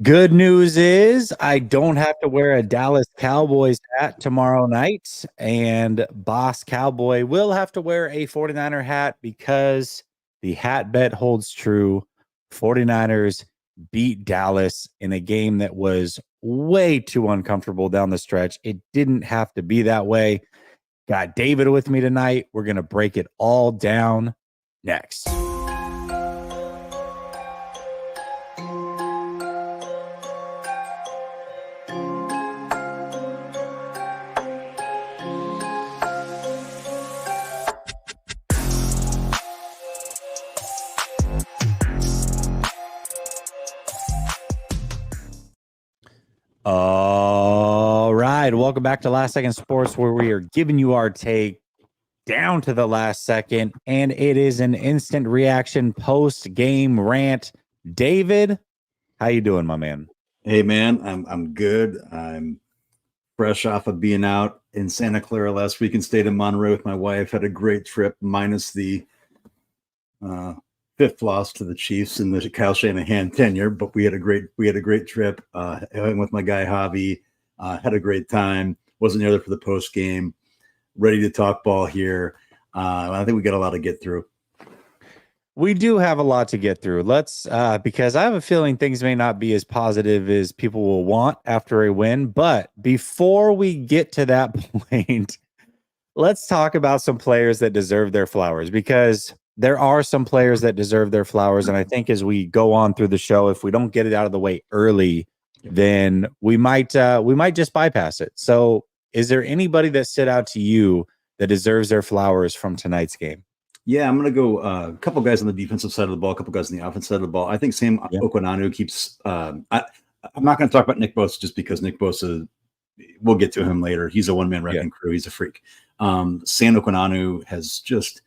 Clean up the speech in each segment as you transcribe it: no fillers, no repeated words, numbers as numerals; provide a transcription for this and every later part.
Good news is I don't have to wear a Dallas Cowboys hat tomorrow night, and Boss Cowboy will have to wear a 49er hat because the hat bet holds true. 49ers beat Dallas in a game that was way too uncomfortable down the stretch. It didn't have to be that way. Got David with me tonight. We're going to break it all down next. All right. Welcome back to Last Second Sports, where we are giving you our take down to the last second. And it is an instant reaction post-game rant. David, how you doing, my man? Hey man, I'm good. I'm fresh off of being out in Santa Clara last week and stayed in Monterey with my wife. Had a great trip, minus the fifth loss to the Chiefs in the Kyle Shanahan tenure, but we had a great trip. I went with my guy Javi. Had a great time. Wasn't there for the post game. Ready to talk ball here. I think we got a lot to get through. We do have a lot to get through. Let's because I have a feeling things may not be as positive as people will want after a win. But before we get to that point, let's talk about some players that deserve their flowers, because there are some players that deserve their flowers. And I think as we go on through the show, if we don't get it out of the way early, then we might just bypass it. So is there anybody that stood out to you that deserves their flowers from tonight's game? Yeah, I'm going to go a couple guys on the defensive side of the ball, a couple guys on the offensive side of the ball. I think Sam Okwananu keeps I'm not going to talk about Nick Bosa just because Nick Bosa, we'll get to him later. He's a one-man wrecking crew. He's a freak. Sam Okwananu has just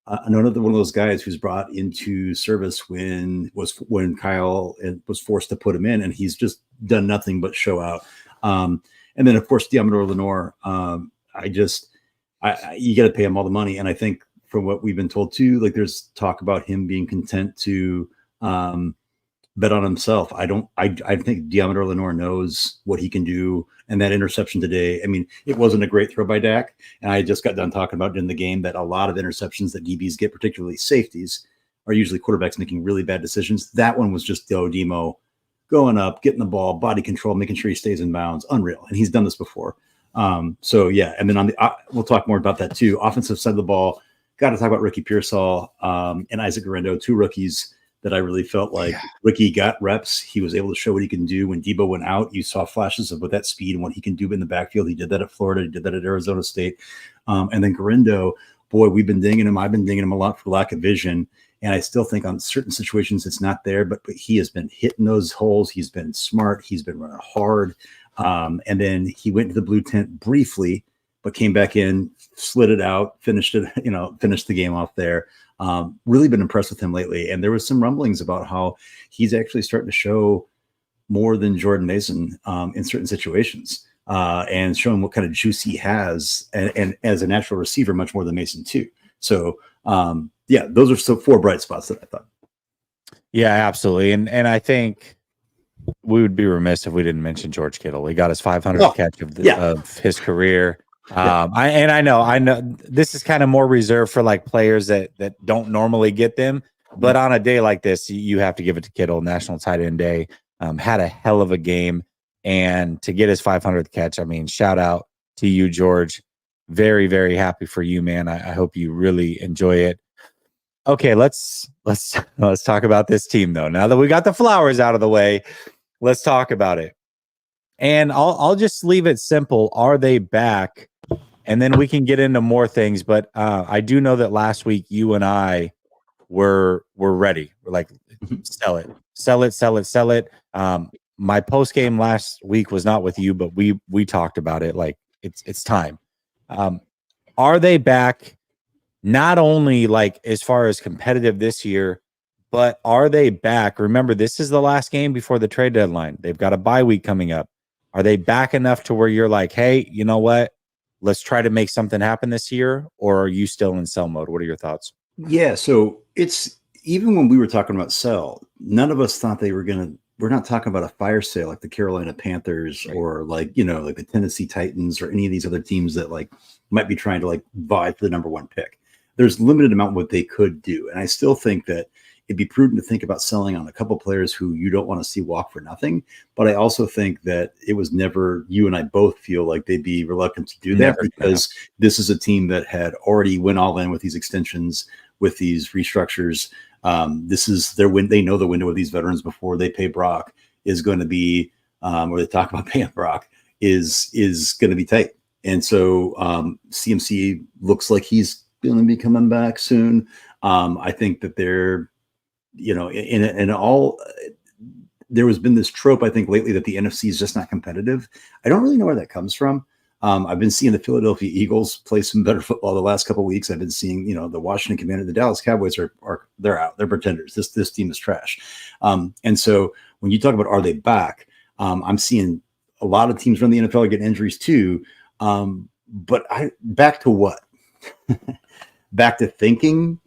another one of those guys who's brought into service when Kyle was forced to put him in, and he's just done nothing but show out. And then, of course, Diamador Lenore. You got to pay him all the money, and I think, from what we've been told too, like there's talk about him being content to bet on himself. I think Diamador Lenore knows what he can do. And that interception today, I mean, it wasn't a great throw by Dak. And I just got done talking about in the game that a lot of interceptions that DBs get, particularly safeties, are usually quarterbacks making really bad decisions. That one was just Demo going up, getting the ball, body control, making sure he stays in bounds. Unreal. And he's done this before. So yeah. And then on the, we'll talk more about that too. Offensive side of the ball, got to talk about Ricky Pearsall and Isaac Guerrero, two rookies that I really felt like Ricky got reps. He was able to show what he can do. When Debo went out, you saw flashes of what that speed and what he can do in the backfield. He did that at Florida. He did that at Arizona State. And then Guerrero, boy, we've been dinging him. I've been dinging him a lot for lack of vision. And I still think on certain situations it's not there, but he has been hitting those holes. He's been smart. He's been running hard. And then he went to the blue tent briefly, but came back in, slid it out, finished the game off there. Really been impressed with him lately. And there was some rumblings about how he's actually starting to show more than Jordan Mason in certain situations and showing what kind of juice he has. And as a natural receiver, much more than Mason too. So those are so four bright spots that I thought. Yeah, absolutely. And I think we would be remiss if we didn't mention George Kittle. He got his 500th catch of his career. I know this is kind of more reserved for like players that don't normally get them, but on a day like this, you have to give it to Kittle. National Tight End Day, had a hell of a game, and to get his 500th catch, I mean, shout out to you, George. Very, very happy for you, man. I hope you really enjoy it. Okay, let's talk about this team though. Now that we got the flowers out of the way, let's talk about it. And I'll just leave it simple. Are they back? And then we can get into more things. But I do know that last week you and I were ready. We're like, sell it. My post game last week was not with you, but we talked about it. Like it's time. Are they back? Not only like as far as competitive this year, but are they back? Remember, this is the last game before the trade deadline. They've got a bye week coming up. Are they back enough to where you're like, hey, you know what? Let's try to make something happen this year? Or are you still in sell mode? What are your thoughts? Yeah, so it's even when we were talking about sell, none of us thought they were going to we're not talking about a fire sale like the Carolina Panthers or like, like the Tennessee Titans or any of these other teams that like might be trying to like vie for the number one pick. There's limited amount what they could do. And I still think that it'd be prudent to think about selling on a couple players who you don't want to see walk for nothing. But I also think that it was never, you and I both feel like they'd be reluctant to do that because this is a team that had already went all in with these extensions, with these restructures. This is their win. They know the window of these veterans before they pay Brock is going to be, or they talk about paying Brock is going to be tight. And so CMC looks like he's going to be coming back soon. I think that they're, in all, there has been this trope, I think, lately that the NFC is just not competitive. I don't really know where that comes from. I've been seeing the Philadelphia Eagles play some better football the last couple of weeks. I've been seeing, the Washington Commanders, the Dallas Cowboys they're out. They're pretenders. This team is trash. And so when you talk about are they back, I'm seeing a lot of teams around the NFL get injuries too. But back to what? Back to thinking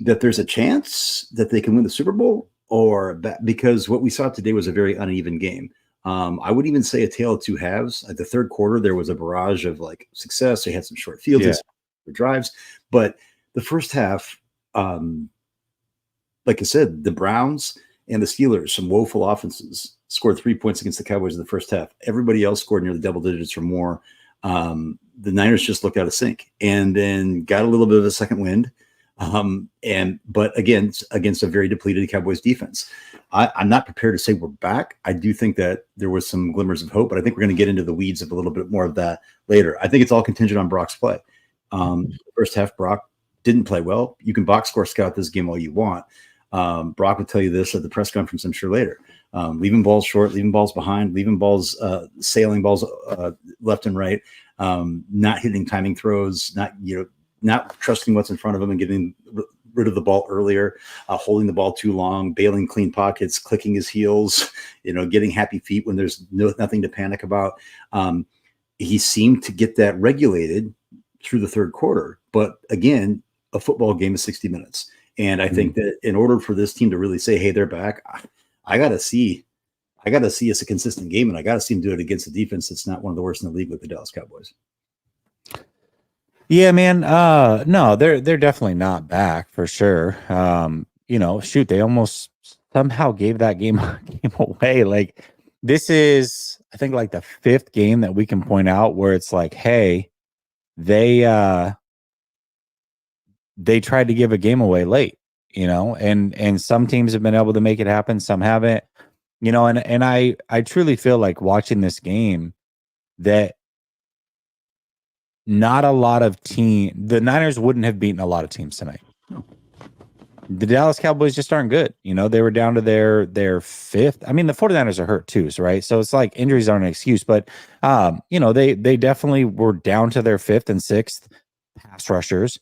that there's a chance that they can win the Super Bowl, because what we saw today was a very uneven game. I would even say a tale of two halves. At the third quarter, there was a barrage of like success. They had some short fields, and drives, but the first half, like I said, the Browns and the Steelers, some woeful offenses, scored 3 points against the Cowboys in the first half. Everybody else scored near the double digits or more. The Niners just looked out of sync and then got a little bit of a second wind. But again, against a very depleted Cowboys defense. I'm not prepared to say we're back. I do think that there was some glimmers of hope, but I think we're going to get into the weeds of a little bit more of that later. I think it's all contingent on Brock's play. First half, Brock didn't play well. You can box score scout this game all you want. Brock will tell you this at the press conference, I'm sure, later. Leaving balls short, leaving balls behind, leaving balls, sailing balls left and right, not hitting timing throws, not trusting what's in front of him and getting rid of the ball earlier, holding the ball too long, bailing clean pockets, clicking his heels, getting happy feet when there's nothing to panic about. He seemed to get that regulated through the third quarter. But again, a football game is 60 minutes. And I think that in order for this team to really say, hey, they're back, I got to see it's a consistent game, and I got to see them do it against a defense that's not one of the worst in the league with the Dallas Cowboys. Yeah, man. No, they're definitely not back for sure. Shoot, they almost somehow gave that game away. Like, this is, I think, like the fifth game that we can point out where it's like, hey, they tried to give a game away late, and some teams have been able to make it happen, some haven't, and I truly feel like watching this game that not a lot of the Niners wouldn't have beaten a lot of teams tonight. No. The Dallas Cowboys just aren't good. They were down to their fifth. I mean, the 49ers are hurt too, right? So it's like injuries aren't an excuse, but they definitely were down to their fifth and sixth pass rushers.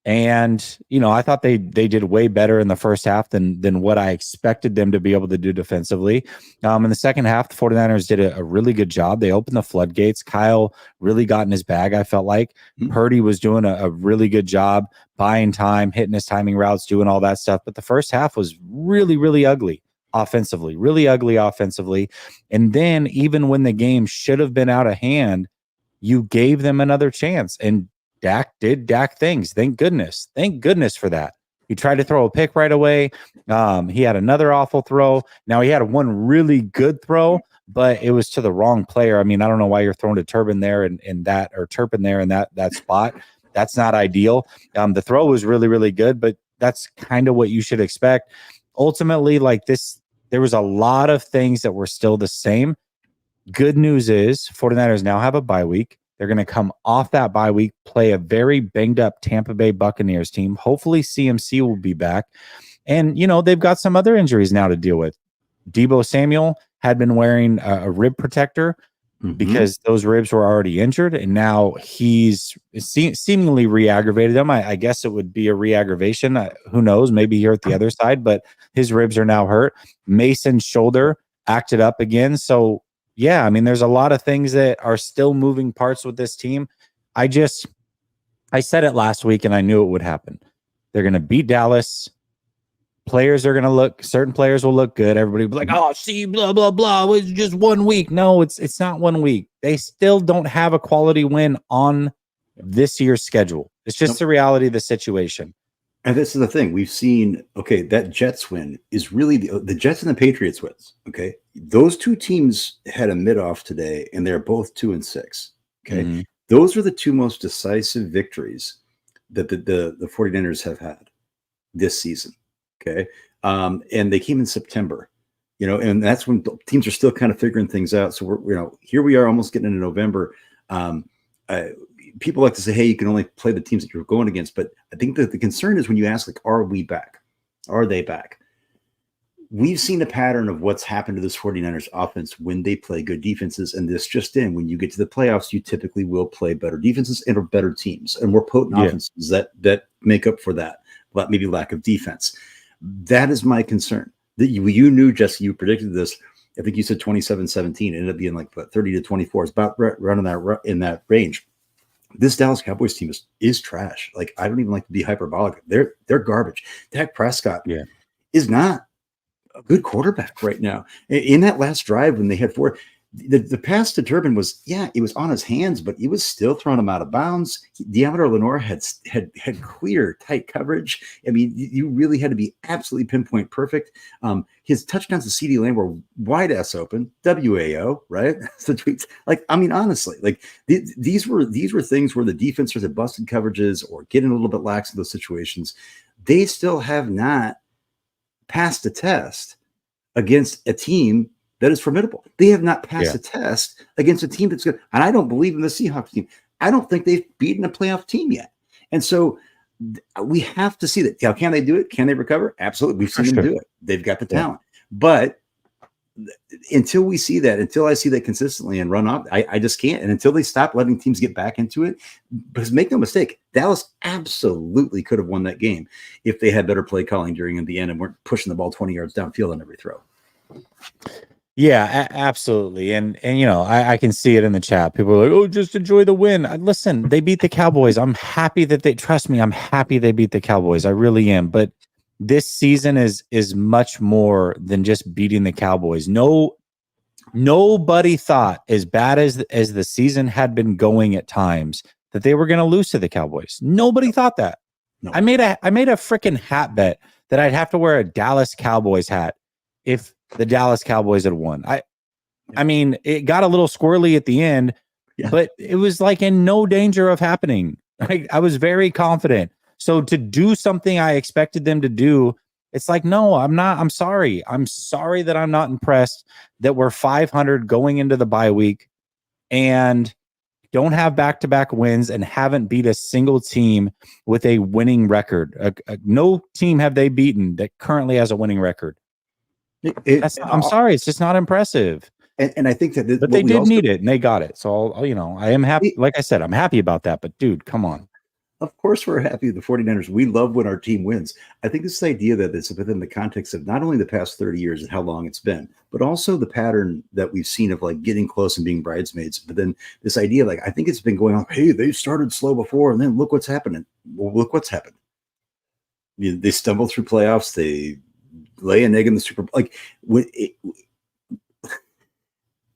And, I thought they did way better in the first half than what I expected them to be able to do defensively. In the second half, the 49ers did a really good job. They opened the floodgates. Kyle really got in his bag, I felt like. Purdy was doing a really good job, buying time, hitting his timing routes, doing all that stuff. But the first half was really, really ugly offensively, really ugly offensively. And then even when the game should have been out of hand, you gave them another chance. And Dak did Dak things. Thank goodness. Thank goodness for that. He tried to throw a pick right away. He had another awful throw. Now he had one really good throw, but it was to the wrong player. I mean, I don't know why you're throwing a Turpin there and that, or Turpin there in that spot. That's not ideal. The throw was really, really good, but that's kind of what you should expect. Ultimately, like this, there was a lot of things that were still the same. Good news is 49ers now have a bye week. They're going to come off that bye week, play a very banged up Tampa Bay Buccaneers team. Hopefully CMC will be back. And, they've got some other injuries now to deal with. Deebo Samuel had been wearing a rib protector because those ribs were already injured. And now he's seemingly re-aggravated them. I guess it would be a re-aggravation. Who knows? Maybe he hurt the other side, but his ribs are now hurt. Mason's shoulder acted up again. So, yeah, I mean, there's a lot of things that are still moving parts with this team. I said it last week, and I knew it would happen. They're going to beat Dallas. players are going to look, certain players will look good. Everybody will be like, oh, see, blah, blah, blah. It's just 1 week. No, it's not 1 week. They still don't have a quality win on this year's schedule. It's just the reality of the situation. And this is the thing we've seen. Okay, that Jets win is really the Jets and the Patriots wins. Okay, those two teams had a mid-off today, and they're both 2-6. Okay, those are the two most decisive victories that the 49ers have had this season. Okay, and they came in September. And that's when teams are still kind of figuring things out. So we're here we are almost getting into November. People like to say, hey, you can only play the teams that you're going against. But I think that the concern is when you ask, like, are we back? Are they back? We've seen a pattern of what's happened to this 49ers offense when they play good defenses. And this just in, when you get to the playoffs, you typically will play better defenses and or better teams and more potent offenses that make up for that, but maybe lack of defense. That is my concern. That you knew, Jesse, you predicted this. I think you said 27-17. It ended up being like 30-24. It's about right in that range. This Dallas Cowboys team is trash. Like, I don't even like to be hyperbolic. They're garbage. Dak Prescott is not a good quarterback right now. In that last drive when they had 4, the pass to Turbin was, it was on his hands, but he was still throwing him out of bounds. Diameter Lenore had clear, tight coverage. I mean, you really had to be absolutely pinpoint perfect. His touchdowns to CeeDee Lamb were wide ass open. WAO, right? The tweets. Like, I mean, honestly, like these were things where the defenses had busted coverages or getting a little bit lax in those situations. They still have not passed a test against a team that is formidable. They have not passed a test against a team that's good. And I don't believe in the Seahawks team. I don't think they've beaten a playoff team yet. And so we have to see that. Now, can they do it? Can they recover? Absolutely. We've seen them do it. They've got the talent. But until we see that, until I see that consistently and run up, I just can't. And until they stop letting teams get back into it, because make no mistake, Dallas absolutely could have won that game if they had better play calling during the end and weren't pushing the ball 20 yards downfield on every throw. Yeah, absolutely. And I can see it in the chat. People are like, oh, just enjoy the win. Listen, they beat the Cowboys. I'm happy that I'm happy they beat the Cowboys. I really am. But this season is much more than just beating the Cowboys. Nobody thought, as bad as the season had been going at times, that they were going to lose to the Cowboys. Nobody thought that. No. I made a freaking hat bet that I'd have to wear a Dallas Cowboys hat if the Dallas Cowboys had won. I mean, it got a little squirrely at the end, but it was like in no danger of happening. I was very confident. So to do something I expected them to do, it's like, no, I'm not. I'm sorry. I'm sorry that I'm not impressed that we're 500 going into the bye week and don't have back-to-back wins and haven't beat a single team with a winning record. No team have they beaten that currently has a winning record. I'm sorry, it's just not impressive. And I think that, but they did need it, and they got it. So I am happy. Like I said, I'm happy about that. But dude, come on. Of course, we're happy with the 49ers. We love when our team wins. I think this idea that it's within the context of not only the past 30 years and how long it's been, but also the pattern that we've seen of like getting close and being bridesmaids. But then this idea, like I think it's been going on. Hey, they started slow before, and then look what's happening. Well, look what's happened. They stumble through playoffs. They lay an egg in the Super Bowl. Like,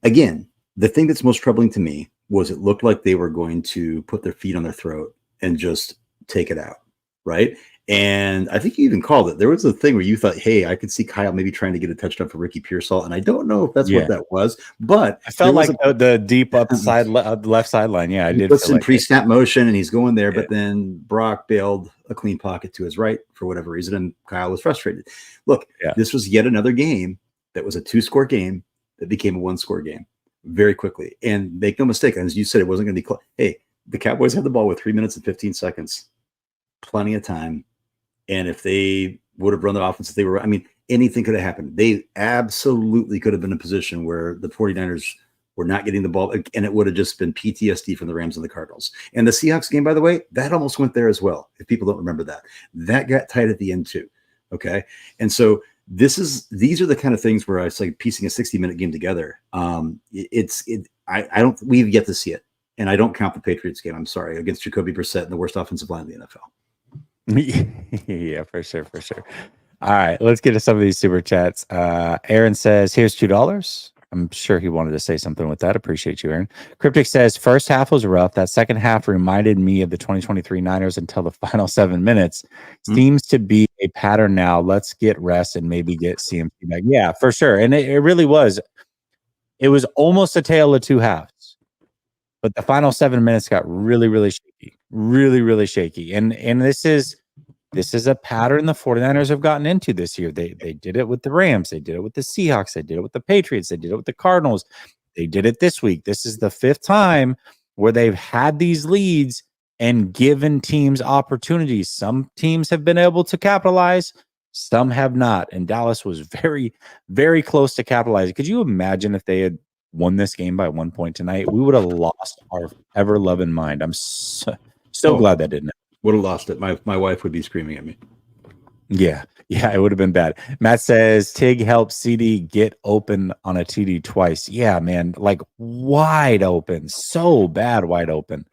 again, the thing that's most troubling to me was it looked like they were going to put their feet on their throat and just take it out, right? And I think you even called it. There was a thing where you thought, hey, I could see Kyle maybe trying to get a touchdown for Ricky Pearsall, and I don't know if that's what that was, but I felt like the deep upside left sideline. Yeah, I did. Puts in pre-snap motion, and he's going there, but then Brock bailed a clean pocket to his right for whatever reason, and Kyle was frustrated. Look, this was yet another game that was a 2-score game that became a 1-score game very quickly. And make no mistake, as you said, it wasn't going to be close. Hey, the Cowboys had the ball with 3 minutes and 15 seconds, plenty of time. And if they would have run the offense, anything could have happened. They absolutely could have been in a position where the 49ers were not getting the ball, and it would have just been PTSD from the Rams and the Cardinals. And the Seahawks game, by the way, that almost went there as well. If people don't remember that got tight at the end too. Okay. And so these are the kind of things where it's like piecing a 60-minute game together. We've yet to see it. And I don't count the Patriots game, I'm sorry, against Jacoby Brissett and the worst offensive line in the NFL. Yeah, for sure. All right, let's get to some of these super chats. Aaron says, here's $2. I'm sure he wanted to say something with that. Appreciate you, Aaron. Cryptic says, first half was rough. That second half reminded me of the 2023 Niners until the final 7 minutes. Seems to be a pattern now. Let's get rest and maybe get CMC back. Yeah, for sure. And it really was. It was almost a tale of two halves. But the final 7 minutes got really, really shaky. Really, really shaky. And this is a pattern the 49ers have gotten into this year. They did it with the Rams. They did it with the Seahawks. They did it with the Patriots. They did it with the Cardinals. They did it this week. This is the 5th time where they've had these leads and given teams opportunities. Some teams have been able to capitalize. Some have not. And Dallas was very, very close to capitalizing. Could you imagine if they had won this game by 1 point tonight? We would have lost our ever-loving mind. I'm so glad that didn't happen. Would have lost it. My wife would be screaming at me. Yeah, it would have been bad. Matt says Tig helped CD get open on a TD twice. Yeah, man, like wide open, so bad, wide open.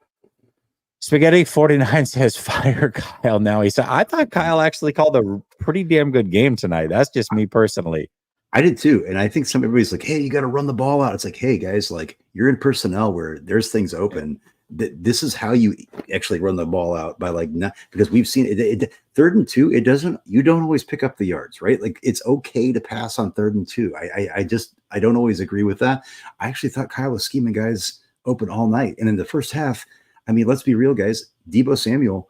Spaghetti 49 says fire Kyle now. He said, I thought Kyle actually called a pretty damn good game tonight. That's just me personally. I did too. And I think everybody's like, hey, you got to run the ball out. It's like, hey, guys, like you're in personnel where there's things open. This is how you actually run the ball out by like not because we've seen it 3rd and 2. You don't always pick up the yards, right? Like it's okay to pass on 3rd and 2. I don't always agree with that. I actually thought Kyle was scheming guys open all night. And in the first half, I mean, let's be real, guys. Deebo Samuel,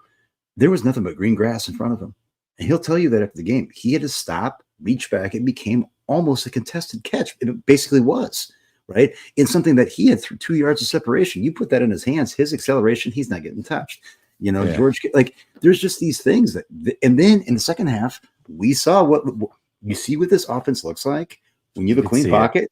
there was nothing but green grass in front of him. And he'll tell you that after the game, he had to stop, reach back. It became almost a contested catch. It basically was. Right. In something that he had 2 yards of separation, you put that in his hands, his acceleration, he's not getting touched. George, like there's just these things and then in the second half, we saw what you see what this offense looks like when you have a clean pocket.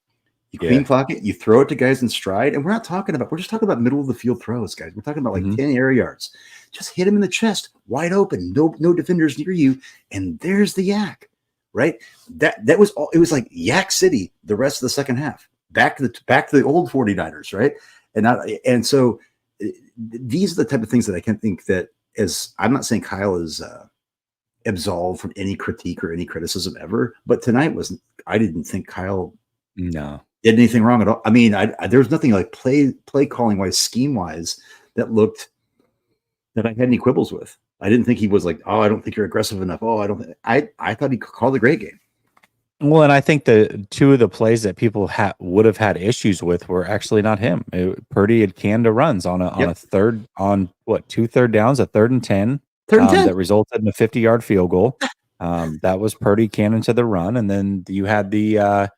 Pocket, you throw it to guys in stride. And we're just talking about middle of the field throws, guys. We're talking about like 10 air yards. Just hit him in the chest, wide open, no defenders near you. And there's the yak, right? That was all. It was like Yak City the rest of the second half. Back to the old 49ers, right? And so these are the type of things that I can think that I'm not saying Kyle is absolved from any critique or any criticism ever, but tonight I didn't think Kyle did anything wrong at all. I mean, there was nothing like play calling wise, scheme wise that I had any quibbles with. I didn't think he was like, oh, I don't think you're aggressive enough. Oh, I thought he called a great game. Well, and I think the 2 of the plays that people would have had issues with were actually not him. Purdy had canned runs on a third on 2 third downs, a 3rd and 10, that resulted in a 50-yard field goal. That was Purdy cannon to the run, and then you had the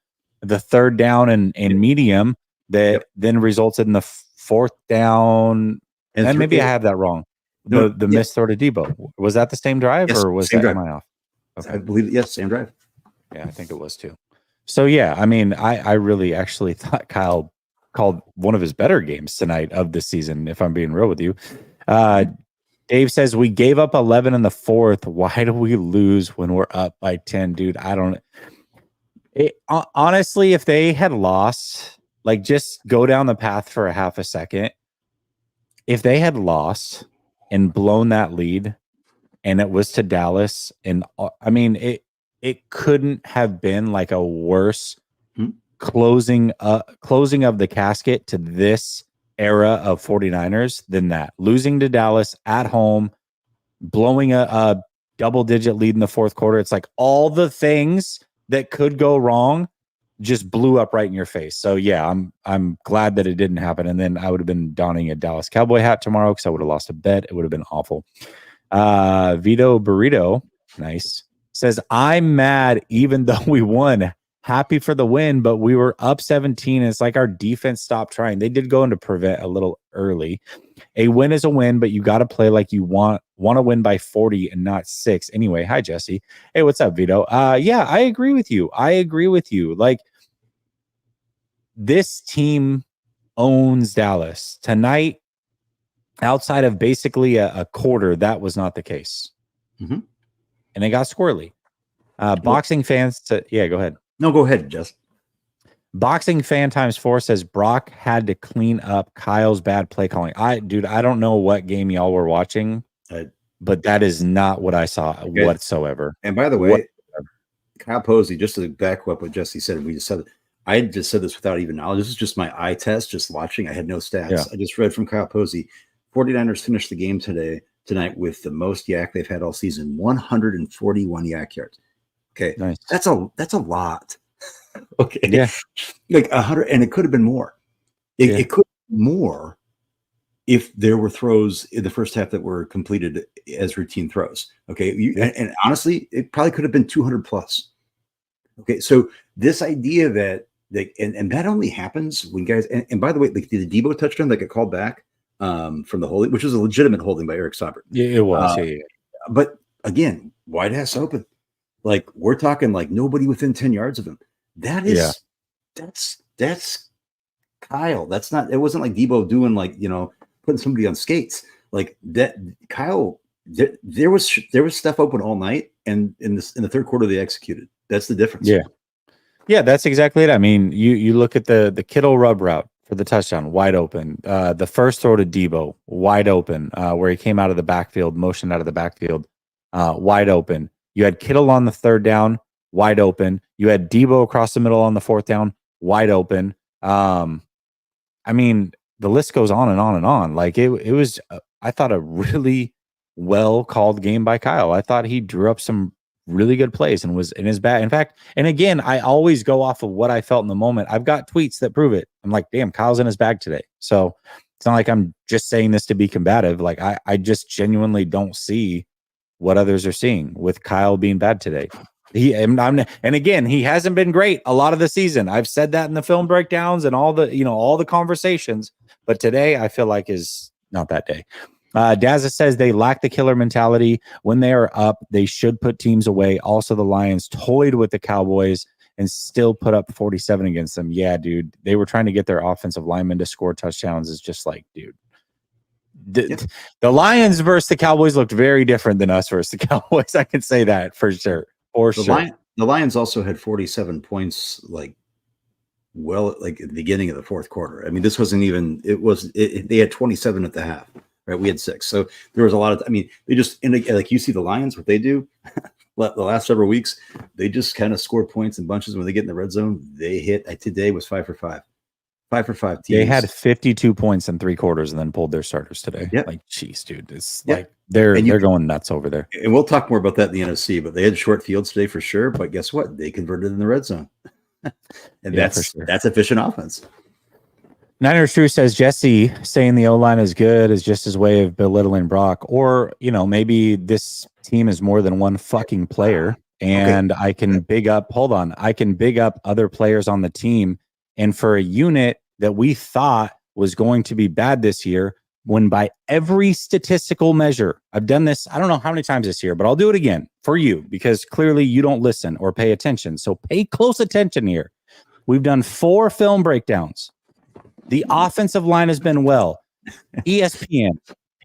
3rd down and medium that then resulted in the 4th down. And maybe I have that wrong. The missed throw to Deebo, was that the same drive or was that am I off? Okay. I believe yes, same drive. Yeah, I think it was too. So, yeah, I mean, I really actually thought Kyle called one of his better games tonight of the season, if I'm being real with you. Dave says, we gave up 11 in the 4th. Why do we lose when we're up by 10? Dude, I don't – honestly, if they had lost, like just go down the path for a half a second. If they had lost and blown that lead and it was to Dallas, and I mean, it couldn't have been like a worse closing of the casket to this era of 49ers than that. Losing to Dallas at home, blowing a double-digit lead in the 4th quarter. It's like all the things that could go wrong just blew up right in your face. So yeah, I'm glad that it didn't happen. And then I would have been donning a Dallas Cowboy hat tomorrow because I would have lost a bet. It would have been awful. Vito Burrito, nice. Says, I'm mad even though we won. Happy for the win, but we were up 17. And it's like our defense stopped trying. They did go into prevent a little early. A win is a win, but you got to play like you want to win by 40 and not 6. Anyway, hi, Jesse. Hey, what's up, Vito? Yeah, I agree with you. Like, this team owns Dallas. Tonight, outside of basically a quarter, that was not the case. Mm-hmm. And it got squirrely. Boxing fans, go ahead. No, go ahead, Jess. Boxing fan times 4 says Brock had to clean up Kyle's bad play calling. I don't know what game y'all were watching, but that is not what I saw whatsoever. And by the way, Kyle Posey, just to back up what Jesse said, we just said it. I just said this without even knowledge. This is just my eye test, just watching. I had no stats. Yeah. I just read from Kyle Posey. 49ers finished the game tonight with the most yak they've had all season, 141 yak yards. Okay. Nice. That's a lot. Okay. Yeah. Like 100, and it could have been more. It could be more if there were throws in the first half that were completed as routine throws. Okay. And honestly, it probably could have been 200 plus. Okay. So this idea that, and that only happens when guys, and by the way, like the Debo touchdown that got called back from the holding, which was a legitimate holding by Eric Saubert. Yeah, it was. But again, wide ass open. Like we're talking like nobody within 10 yards of him. That is, that's Kyle. That's not, it wasn't like Debo doing like, putting somebody on skates like that. Kyle, there was stuff open all night, and in the third quarter they executed. That's the difference. Yeah, that's exactly it. I mean, you look at the Kittle rub route for the touchdown, wide open. The first throw to Debo, wide open, where he came out of the backfield, motioned out of the backfield, wide open. You had Kittle on the third down, wide open. You had Debo across the middle on the fourth down, wide open. I mean, the list goes on and on and on. Like it was, I thought, a really well called game by Kyle. I thought he drew up some really good plays and was in his bag. In fact, and again, I always go off of what I felt in the moment. I've got tweets that prove it. I'm like, damn, Kyle's in his bag today. So it's not like I'm just saying this to be combative. Like I just genuinely don't see what others are seeing with Kyle being bad today. And again, he hasn't been great a lot of the season. I've said that in the film breakdowns and all the conversations, but today I feel like is not that day. Dazza says they lack the killer mentality. When they are up, they should put teams away. Also, the Lions toyed with the Cowboys and still put up 47 against them. Yeah, dude, they were trying to get their offensive linemen to score touchdowns. It's just like, dude, the Lions versus the Cowboys looked very different than us versus the Cowboys. I can say that for sure. The Lions also had 47 points, like at the beginning of the fourth quarter. I mean, this wasn't even. They had 27 at the half. Right, we had 6. So there was a lot of. I mean, they just like you see the Lions, what they do. The last several weeks, they just kind of score points in bunches when they get in the red zone. They hit. Today was 5 for 5. 5 for 5 teams. They had 52 points in 3 quarters and then pulled their starters today. Yeah. Like, geez, dude, it's like they're going nuts over there. And we'll talk more about that in the NFC. But they had short fields today for sure. But guess what? They converted in the red zone, and that's efficient offense. Niners True says Jesse saying the O-line is good is just his way of belittling Brock, or maybe this team is more than one fucking player, and I can big up. Hold on, I can big up other players on the team, and for a unit that we thought was going to be bad this year, when by every statistical measure, I've done this, I don't know how many times this year, but I'll do it again for you because clearly you don't listen or pay attention. So pay close attention here. We've done 4 film breakdowns. The offensive line has been well. ESPN,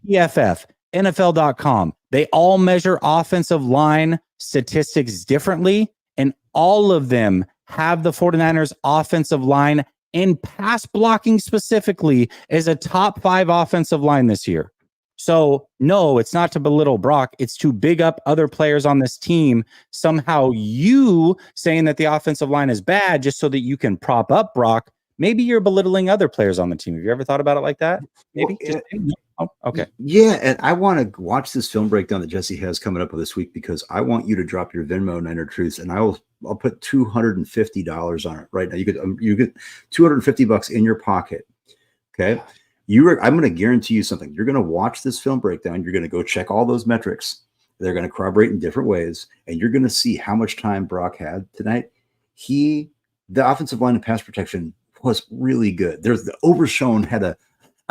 PFF, NFL.com. They all measure offensive line statistics differently, and all of them have the 49ers offensive line in pass blocking specifically as a top 5 offensive line this year. So no, it's not to belittle Brock. It's to big up other players on this team. Somehow you saying that the offensive line is bad just so that you can prop up Brock. Maybe you're belittling other players on the team. Have you ever thought about it like that? Maybe. Okay. Yeah, and I want to watch this film breakdown that Jesse has coming up this week because I want you to drop your Venmo, Niner Truths, and I'll put $250 on it right now. You get $250 in your pocket. Okay. I'm going to guarantee you something. You're going to watch this film breakdown. You're going to go check all those metrics. They're going to corroborate in different ways, and you're going to see how much time Brock had tonight. The offensive line and pass protection was really good. There's the Overshown had a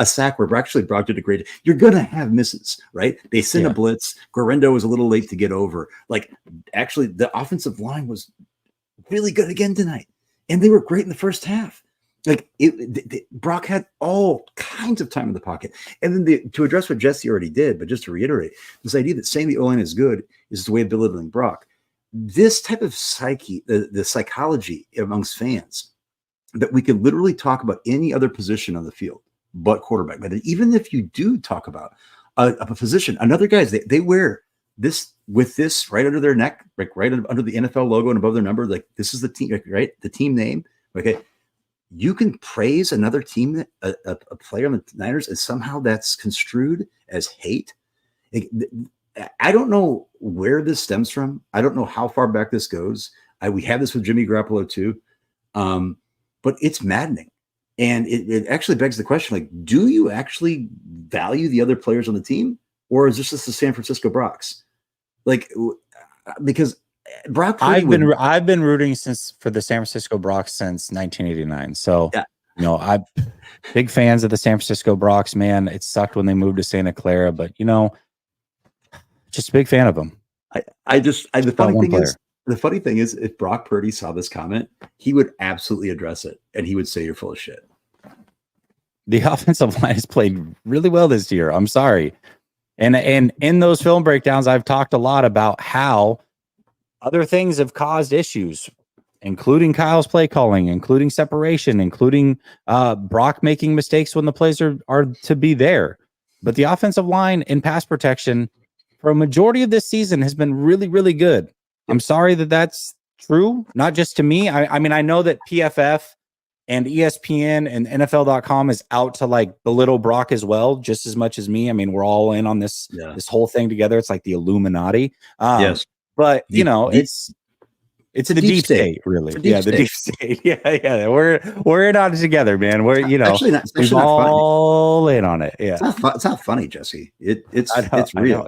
sack where Brock did a great. You're gonna have misses, right? They sent a blitz. Guerrero was a little late to get over. Like actually, the offensive line was really good again tonight, and they were great in the first half. Like Brock had all kinds of time in the pocket, and then to address what Jesse already did, but just to reiterate, this idea that saying the O-line is good is the way of belittling Brock. This type of psyche, the psychology amongst fans. That we could literally talk about any other position on the field but quarterback. But even if you do talk about a position, another guys, they wear this with this right under their neck, like right under the NFL logo and above their number, like this is the team, right? The team name. Okay. You can praise another team, a player on the Niners, and somehow that's construed as hate. I don't know where this stems from. I don't know how far back this goes. We had this with Jimmy Garoppolo too. But it's maddening. And it actually begs the question, like, do you actually value the other players on the team? Or is this just the San Francisco Broncos? Like, because Brock Purdy I've been rooting for the San Francisco Broncos since 1989. So, yeah. I'm big fans of the San Francisco Broncos, man. It sucked when they moved to Santa Clara, but, just a big fan of them. The funny thing is, if Brock Purdy saw this comment, he would absolutely address it, and he would say, "You're full of shit." The offensive line has played really well this year. I'm sorry, and in those film breakdowns, I've talked a lot about how other things have caused issues, including Kyle's play calling, including separation, including Brock making mistakes when the plays are to be there. But the offensive line in pass protection for a majority of this season has been really, really good. I'm sorry that's true, not just to me. I mean, I know that PFF and ESPN and NFL.com is out to like belittle Brock as well, just as much as me. I mean, we're all in on this whole thing together. It's like the Illuminati. Yes. But it's the deep state, really. The deep state. Yeah. We're in on it together, man. We're we're all in on it. Yeah, it's not funny, Jesse. It's real.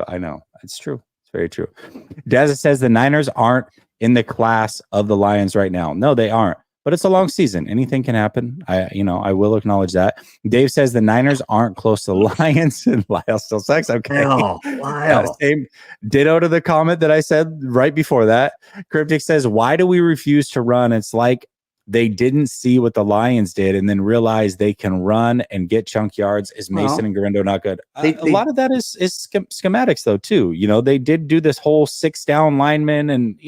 I know it's true. It's very true. Dez says the Niners aren't in the class of the Lions right now. No, they aren't. But it's a long season. Anything can happen. I will acknowledge that. Dave says the Niners aren't close to the Lions, and Lyle still sucks. Okay. Lyle. Same ditto to the comment that I said right before that. Cryptic says, why do we refuse to run? It's like they didn't see what the Lions did and then realize they can run and get chunk yards. Is Mason and Garendo not good? A lot of that is schematics, though, too. They did do this whole 6 down lineman and,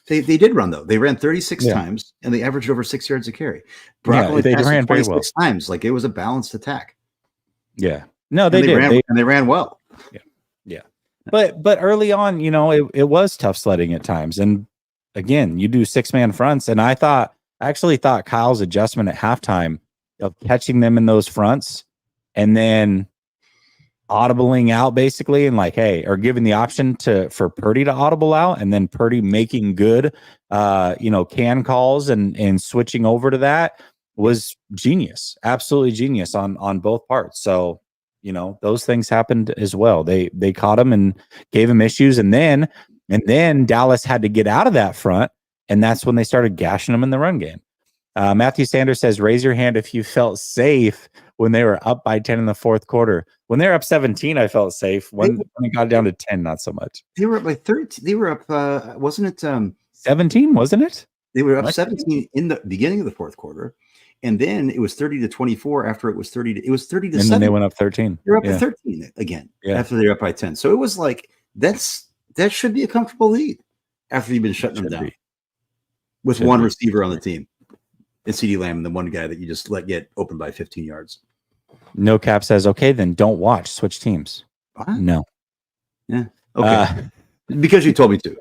They did run, though. They ran 36 times, and they averaged over 6 yards a carry. Brock only they ran 26 very well. times. Like, it was a balanced attack. Yeah. No, they did. They ran well. Yeah. But early on, it was tough sledding at times. And, again, you do 6-man fronts. And I actually thought Kyle's adjustment at halftime of catching them in those fronts and then audibling out basically and like, hey, or giving the option for Purdy to audible out and then Purdy making good, can calls and switching over to that was genius, absolutely genius on both parts. So, those things happened as well. They caught him and gave him issues. And then Dallas had to get out of that front. And that's when they started gashing him in the run game. Matthew Sanders says, raise your hand if you felt safe when they were up by 10 in the fourth quarter. When they were up 17, I felt safe. When it got down to 10, not so much. They were up by 13. They were up, wasn't it? 17, wasn't it? They were up 17 in the beginning of the fourth quarter. And then it was 30-24 after it was 30 to 7. And then they went up 13. They were up to 13 again after they were up by 10. So it was like, that should be a comfortable lead after you've been shutting them down with one receiver on the team. It's CeeDee Lamb and the one guy that you just let get open by 15 yards. No Cap says, okay, then don't watch. Switch teams. What? No. Yeah. Okay. Because you told me to.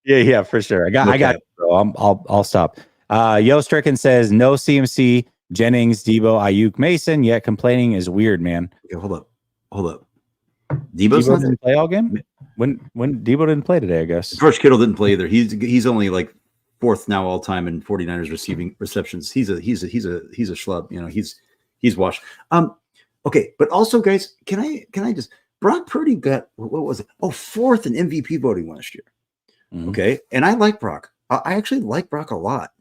Yeah, for sure. I got it, bro. I'll stop. Yo Stricken says, no CMC, Jennings, Debo, Ayuk, Mason, yet complaining is weird, man. Okay, hold up. Debo didn't play all game? When Debo didn't play today, I guess. George Kittle didn't play either. He's only like 4th now all time in 49ers receiving receptions. He's a schlub. He's washed. Okay, but also, guys, can I just Brock Purdy got what was it? 4th in MVP voting last year. Mm-hmm. Okay, and I like Brock. I actually like Brock a lot.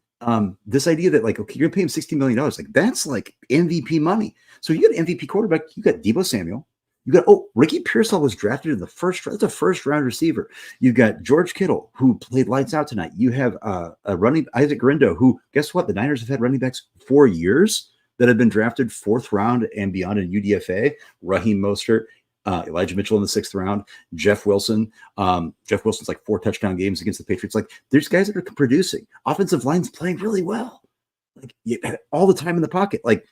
This idea that like, okay, you're gonna pay him $60 million, like that's like MVP money. So you got an MVP quarterback. You got Debo Samuel. You got Ricky Pearsall was drafted in the first round. That's a first-round receiver. You got George Kittle, who played lights out tonight. You have a running Isaac Grindo, who, guess what? The Niners have had running backs 4 years that have been drafted 4th round and beyond in UDFA. Raheem Mostert, Elijah Mitchell in the 6th round, Jeff Wilson. Jeff Wilson's like 4 touchdown games against the Patriots. Like, there's guys that are producing. Offensive line's playing really well. Like, all the time in the pocket. Like,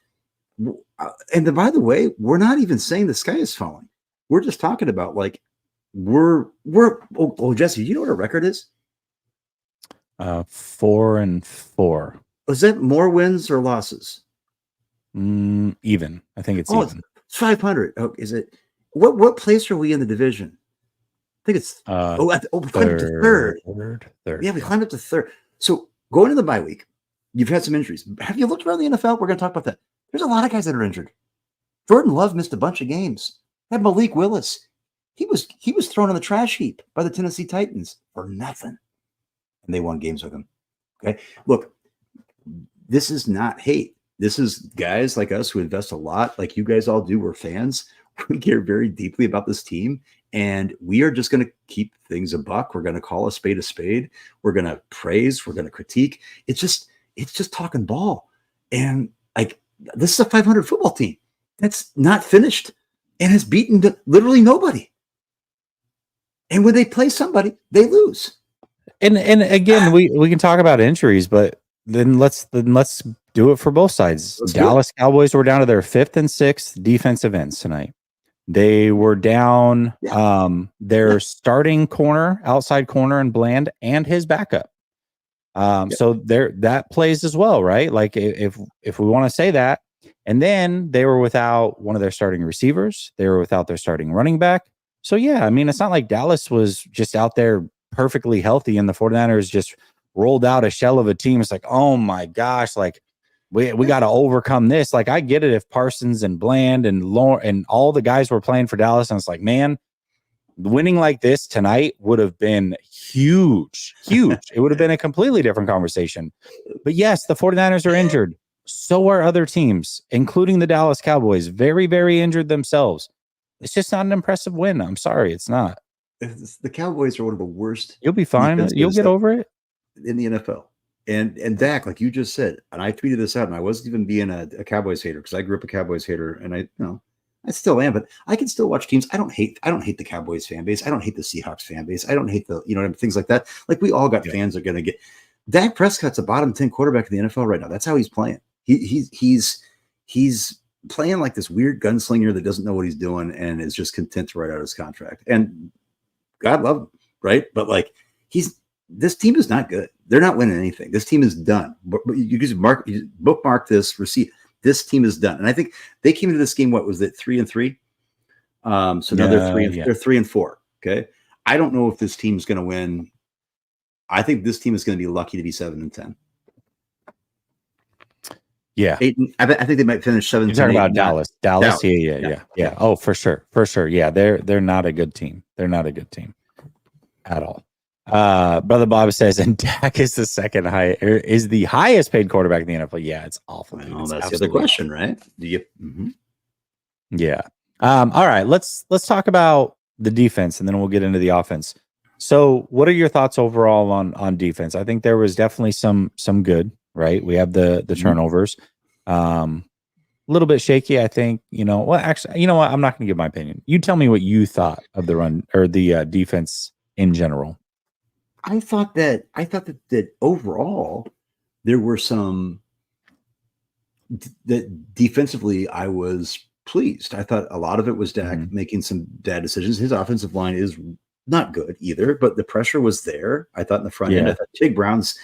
and then, by the way, we're not even saying the sky is falling. We're just talking about like Jesse, do you know what our record is? 4-4. Was that more wins or losses? Even. I think it's even. It's 500. Oh, is it? What place are we in the division? I think it's we climbed up to third. Yeah, we climbed up to third. So going into the bye week, you've had some injuries. Have you looked around the NFL? We're going to talk about that. There's a lot of guys that are injured. Jordan Love missed a bunch of games. Had Malik Willis. He was thrown on the trash heap by the Tennessee Titans for nothing. And they won games with him. Okay. Look, this is not hate. This is guys like us who invest a lot, like you guys all do. We're fans. We care very deeply about this team. And we are just going to keep things a buck. We're going to call a spade a spade. We're going to praise. We're going to critique. It's just talking ball. And like, this is a 500 football team that's not finished and has beaten literally nobody. And when they play somebody, they lose. And again, we can talk about injuries, but then let's do it for both sides. Dallas Cowboys were down to their 5th and 6th defensive ends tonight. They were down their starting corner, outside corner, and Bland, and his backup. So that plays as well, right? Like if we want to say that. And then they were without one of their starting receivers. They were without their starting running back. So yeah, I mean, it's not like Dallas was just out there perfectly healthy and the 49ers just rolled out a shell of a team. It's like, oh my gosh, like we got to overcome this. Like, I get it if Parsons and Bland and Lauren and all the guys were playing for Dallas, and it's like, man, winning like this tonight would have been huge. It would have been a completely different conversation. But yes, the 49ers are injured. So are other teams, including the Dallas Cowboys, very, very injured themselves. It's just not an impressive win. I'm sorry, it's not. The Cowboys are one of the worst. You'll be fine. You'll get over it in the NFL. And Dak, like you just said, and I tweeted this out, and I wasn't even being a Cowboys hater because I grew up a Cowboys hater, and I still am, but I can still watch teams. I don't hate the Cowboys fan base. I don't hate the Seahawks fan base. I don't hate the things like that. Like, we all got fans that are going to get. Dak Prescott's a bottom 10 quarterback in the NFL right now. That's how he's playing. He's playing like this weird gunslinger that doesn't know what he's doing and is just content to write out his contract. And God love him, right? But like, this team is not good. They're not winning anything. This team is done. But you just bookmark this receipt. This team is done. And I think they came into this game, what was it, 3-3? So now they're 3-4. Okay. I don't know if this team's going to win. I think this team is going to be lucky to be 7-10. Yeah, I think they might finish 7. You're talking about Dallas. Yeah. Oh, for sure. Yeah, they're not a good team. They're not a good team at all. Brother Bob says, and Dak is the highest paid quarterback in the NFL. Yeah, it's awful. Well, that's the other question, right? Do you? Mm-hmm. Yeah. All right. Let's talk about the defense, and then we'll get into the offense. So, what are your thoughts overall on defense? I think there was definitely some good. Right, we have the turnovers, a little bit shaky. I think actually, you know what? I'm not going to give my opinion. You tell me what you thought of the run or the defense in general. I thought that overall there were some that defensively I was pleased. I thought a lot of it was Dak making some bad decisions. His offensive line is not good either, but the pressure was there. I thought in the front end, I thought Tig Brown's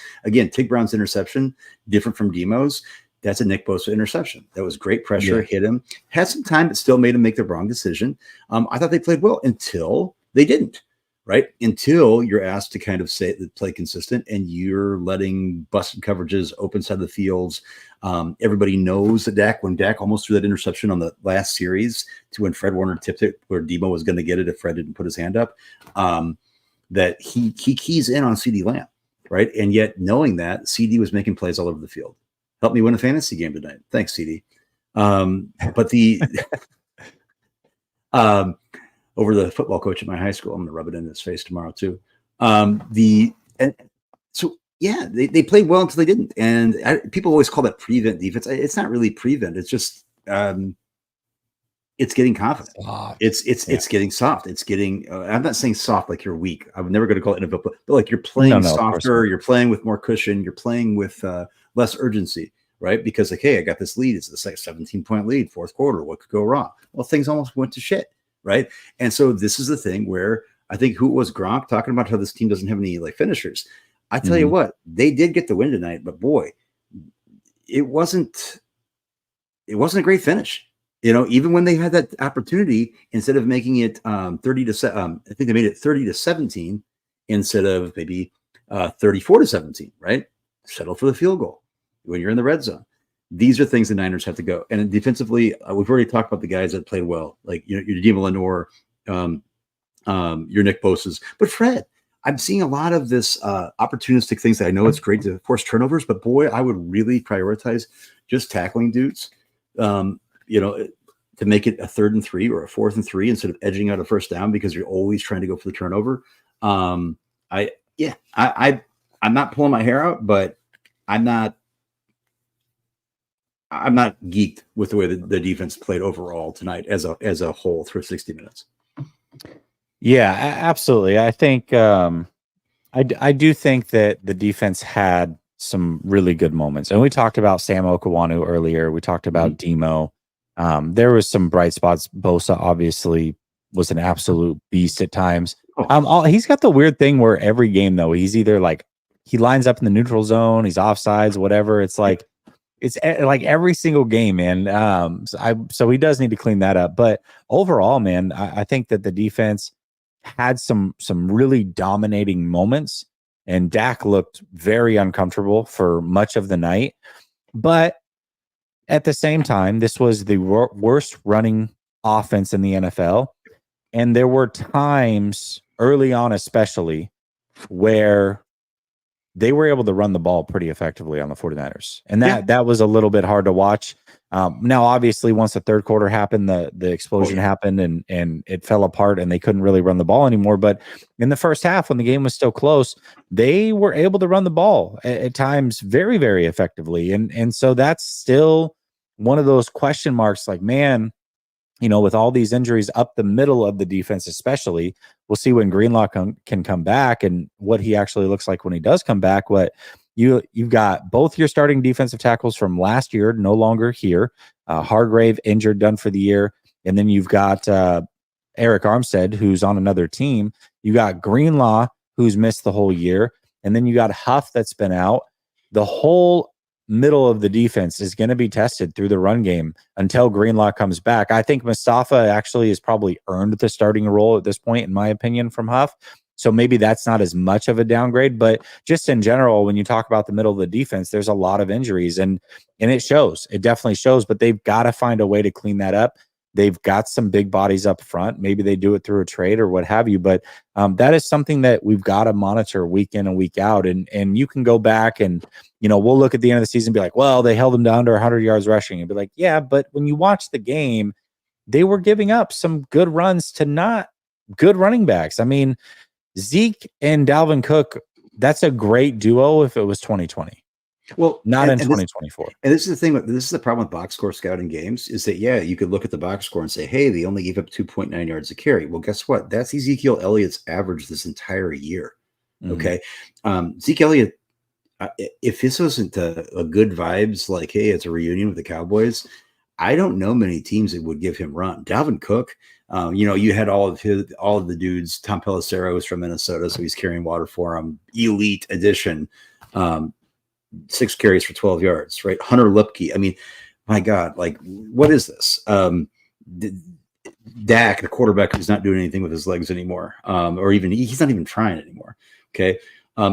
interception, different from Demo's. That's a Nick Bosa interception. That was great pressure, hit him, had some time, but still made him make the wrong decision. I thought they played well until they didn't, right? Until you're asked to kind of play consistent, and you're letting busted coverages, open side of the fields. Everybody knows that when Dak almost threw that interception on the last series to when Fred Warner tipped it where Demo was going to get it if Fred didn't put his hand up, that he keys in on CeeDee Lamb, right? And yet knowing that, CeeDee was making plays all over the field. Helped me win a fantasy game tonight. Thanks, CeeDee. But the over the football coach at my high school, I'm going to rub it in his face tomorrow too. Yeah, they played well until they didn't. And people always call that prevent defense. It's not really prevent. It's just it's getting confident. It's getting soft. It's getting. I'm not saying soft like you're weak. I'm never going to call it NFL, but like you're playing softer. You're playing with more cushion. You're playing with less urgency, right? Because like, hey, I got this lead. It's a 17-point lead, fourth quarter. What could go wrong? Well, things almost went to shit, right? And so this is the thing where I think who was Gronk talking about how this team doesn't have any like finishers. I tell you what, they did get the win tonight, but boy, it wasn't a great finish. Even when they had that opportunity, instead of making it 30 to 7, I think they made it 30 to 17 instead of maybe 34 to 17, right? Settle for the field goal when you're in the red zone. These are things the Niners have to go. And defensively, we've already talked about the guys that played well, like your Dima Lenore, your Nick Bosa's. But Fred, I'm seeing a lot of this opportunistic things that I know it's great to force turnovers, but boy, I would really prioritize just tackling dudes, to make it a 3rd and 3 or a 4th and 3 instead of edging out a first down because you're always trying to go for the turnover. I'm not pulling my hair out, but I'm not geeked with the way the defense played overall tonight as a whole through 60 minutes. Yeah, absolutely. I think I do think that the defense had some really good moments, and we talked about Sam Okawanu earlier. We talked about Demo. There was some bright spots. Bosa obviously was an absolute beast at times. He's got the weird thing where every game though he's either like he lines up in the neutral zone, he's offsides, whatever. It's like every single game, man. So he does need to clean that up. But overall, man, I think that the defense had some really dominating moments, and Dak looked very uncomfortable for much of the night. But at the same time, this was the worst running offense in the NFL. And there were times early on, especially, where they were able to run the ball pretty effectively on the 49ers. And that was a little bit hard to watch. Now, obviously, once the third quarter happened, the explosion happened and it fell apart and they couldn't really run the ball anymore. But in the first half, when the game was still close, they were able to run the ball at times very, very effectively. And so that's still one of those question marks, like, man, with all these injuries up the middle of the defense, especially, we'll see when Greenlaw can come back and what he actually looks like when he does come back. What you've got both your starting defensive tackles from last year no longer here. Hargrave injured, done for the year, and then you've got Eric Armstead, who's on another team. You got Greenlaw, who's missed the whole year, and then you got Huff that's been out. The whole middle of the defense is going to be tested through the run game until Greenlaw comes back. I think Mustafa actually has probably earned the starting role at this point, in my opinion, from Huff. So maybe that's not as much of a downgrade, but just in general, when you talk about the middle of the defense, there's a lot of injuries and it shows. It definitely shows, but they've got to find a way to clean that up. They've got some big bodies up front. Maybe they do it through a trade or what have you, but that is something that we've got to monitor week in and week out. And you can go back and, we'll look at the end of the season and be like, well, they held them down to 100 yards rushing, and be like, yeah, but when you watch the game, they were giving up some good runs to not good running backs. I mean, Zeke and Dalvin Cook, that's a great duo if it was 2020. Well, not in 2024. And this is the thing. This is the problem with box score scouting games is that, you could look at the box score and say, hey, they only gave up 2.9 yards a carry. Well, guess what? That's Ezekiel Elliott's average this entire year. Okay. Zeke Elliott, if this wasn't a good vibes, like, hey, it's a reunion with the Cowboys, I don't know many teams that would give him run. Dalvin Cook, you had all of the dudes. Tom Pelissero is from Minnesota, so he's carrying water for him. Elite edition. 6 carries for 12 yards, right? Hunter Lupke. I mean, my God, like, what is this? Dak, the quarterback, who's not doing anything with his legs anymore, or even he's not even trying anymore. Okay.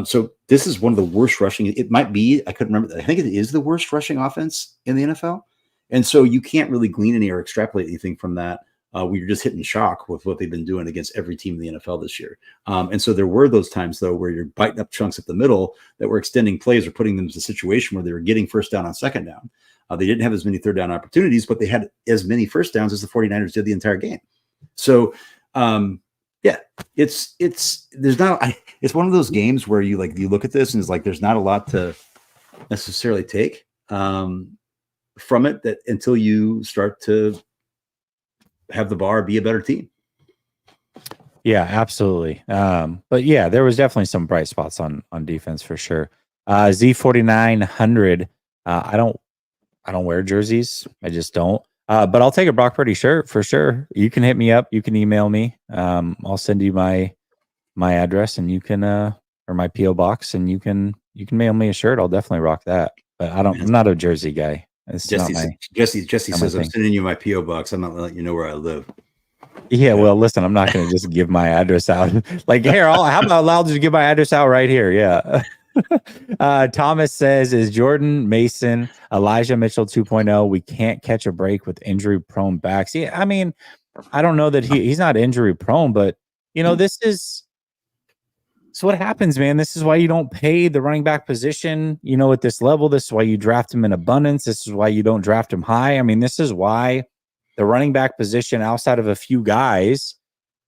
So this is one of the worst rushing. It might be, I couldn't remember. I think it is the worst rushing offense in the NFL. And so you can't really glean any or extrapolate anything from that. You're just hitting shock with what they've been doing against every team in the NFL this year. And so there were those times, though, where you're biting up chunks at the middle that were extending plays or putting them in a situation where they were getting first down on second down. They didn't have as many third down opportunities, but they had as many first downs as the 49ers did the entire game. So, it's one of those games where you look at this and it's like there's not a lot to necessarily take from it that until you start to have the bar be a better team. Yeah, absolutely. But yeah, there was definitely some bright spots on defense for sure. Z4900. I don't wear jerseys. I just don't. But I'll take a Brock Purdy shirt for sure. You can hit me up. You can email me. I'll send you my my address and you can or my PO box and you can mail me a shirt. I'll definitely rock that. But I'm not a jersey guy. It's not my Jesse not says my I'm thing. sending you my PO box. I'm not letting you know where I live. Yeah, well, listen, I'm not going to just give my address out. Like, here, how about I'll just give my address out right here? Yeah. Thomas says, is Jordan Mason, Elijah Mitchell 2.0? We can't catch a break with injury prone backs. Yeah, I mean, I don't know that he's not injury prone, but this is what happens, man. This is why you don't pay the running back position, at this level. This is why you draft him in abundance. This is why you don't draft him high. I mean, this is why the running back position, outside of a few guys,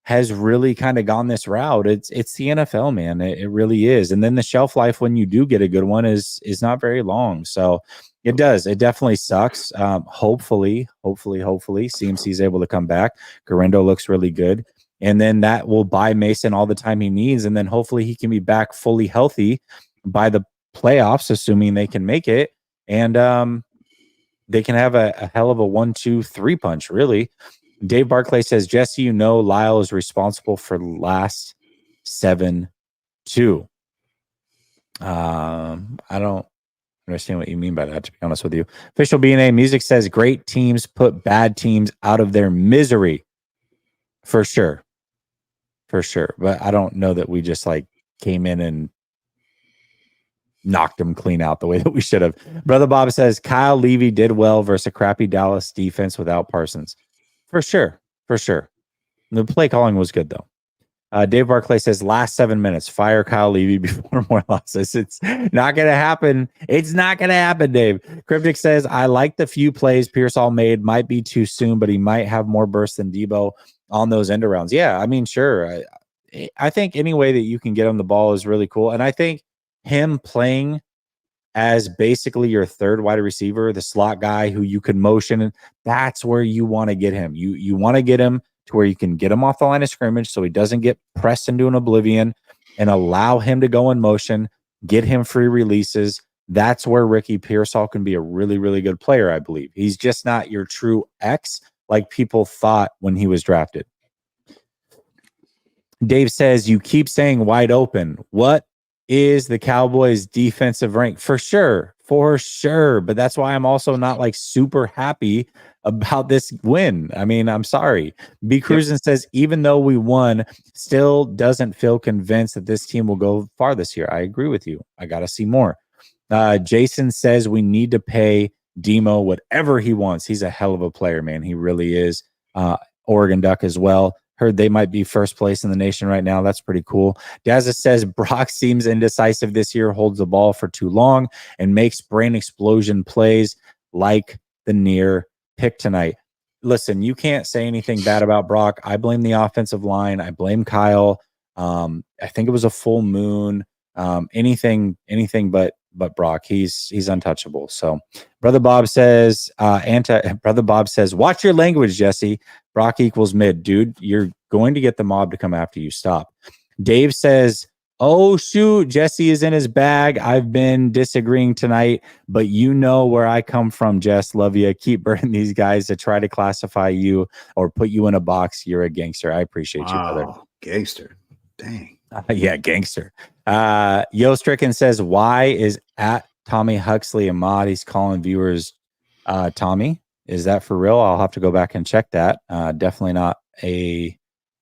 has really kind of gone this route. It's the NFL, man. It really is. And then the shelf life when you do get a good one is not very long. So it does. It definitely sucks. Hopefully, CMC is able to come back. Garendo looks really good. And then that will buy Mason all the time he needs. And then hopefully he can be back fully healthy by the playoffs, assuming they can make it. And they can have a hell of a 1-2-3 punch, really. Dave Barclay says, Jesse, Lyle is responsible for last 7-2. I don't understand what you mean by that, to be honest with you. Official BNA Music says, great teams put bad teams out of their misery. For sure. But I don't know that we just came in and knocked them clean out the way that we should have. Brother Bob says, Kyle Levy did well versus a crappy Dallas defense without Parsons. For sure. The play calling was good, though. Dave Barclay says, last 7 minutes, fire Kyle Levy before more losses. It's not going to happen. It's not going to happen, Dave. Cryptic says, I like the few plays Pearsall made. Might be too soon, but he might have more burst than Debo on those end arounds. Yeah, I mean, sure. I think any way that you can get him the ball is really cool. And I think him playing as basically your third wide receiver, the slot guy who you can motion, that's where you want to get him. You want to get him to where you can get him off the line of scrimmage so he doesn't get pressed into an oblivion, and allow him to go in motion, get him free releases. That's where Ricky Pearsall can be a really, really good player, I believe. He's just not your true X like people thought when he was drafted. Dave says, you keep saying wide open. What is the Cowboys defensive rank? For sure. But that's why I'm also not super happy about this win. I mean, I'm sorry. B Cruisin says, even though we won, still doesn't feel convinced that this team will go far this year. I agree with you. I got to see more. Jason says we need to pay Demo whatever he wants. He's a hell of a player, man. He really is. Oregon Duck as well. Heard they might be first place in the nation right now. That's pretty cool. Dazza says Brock seems indecisive this year, holds the ball for too long, and makes brain explosion plays like the near pick tonight. Listen, you can't say anything bad about Brock. I blame the offensive line. I blame Kyle. I think it was a full moon. Anything but Brock. He's untouchable. So Brother Bob says, watch your language, Jesse. Brock equals mid. Dude, you're going to get the mob to come after you. Stop. Dave says, oh, shoot, Jesse is in his bag. I've been disagreeing tonight, but you know where I come from, Jess. Love you. Keep burning these guys to try to classify you or put you in a box. You're a gangster. I appreciate you, brother. Gangster. Dang. Yeah, gangster. Yo Stricken says, why is at Tommy Huxley a mod? He's calling viewers Tommy. Is that for real? I'll have to go back and check that. Definitely not a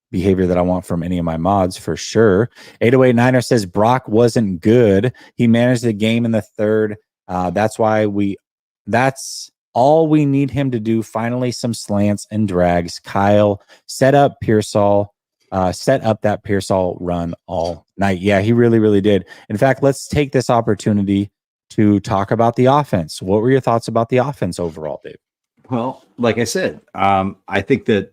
behavior that I want from any of my mods for sure. 808 Niner says Brock wasn't good. He managed the game in the third. That's all we need him to do. Finally, some slants and drags. Kyle set up Pearsall. Set up that Pearsall run all night. Yeah, he really, really did. In fact, let's take this opportunity to talk about the offense. What were your thoughts about the offense overall, Dave? Well, like I said, I think that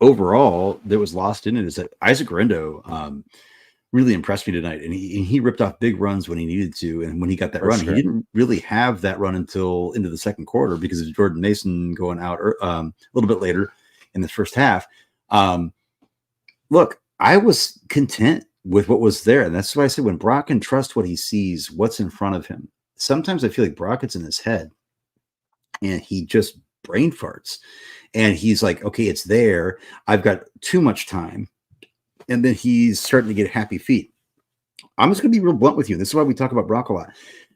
overall that was lost in it is that Isaac Garendo really impressed me tonight, and he ripped off big runs when he needed to, and when he got that run, he didn't really have that run until into the second quarter because of Jordan Mason going out a little bit later in the first half. Look, I was content with what was there, and that's why I said when Brock can trust what he sees, what's in front of him. Sometimes I feel like Brock gets in his head, and he just brain farts. And he's like, okay, it's there. I've got too much time. and then he's starting to get happy feet. I'm just going to be real blunt with you. This is why we talk about Brock a lot.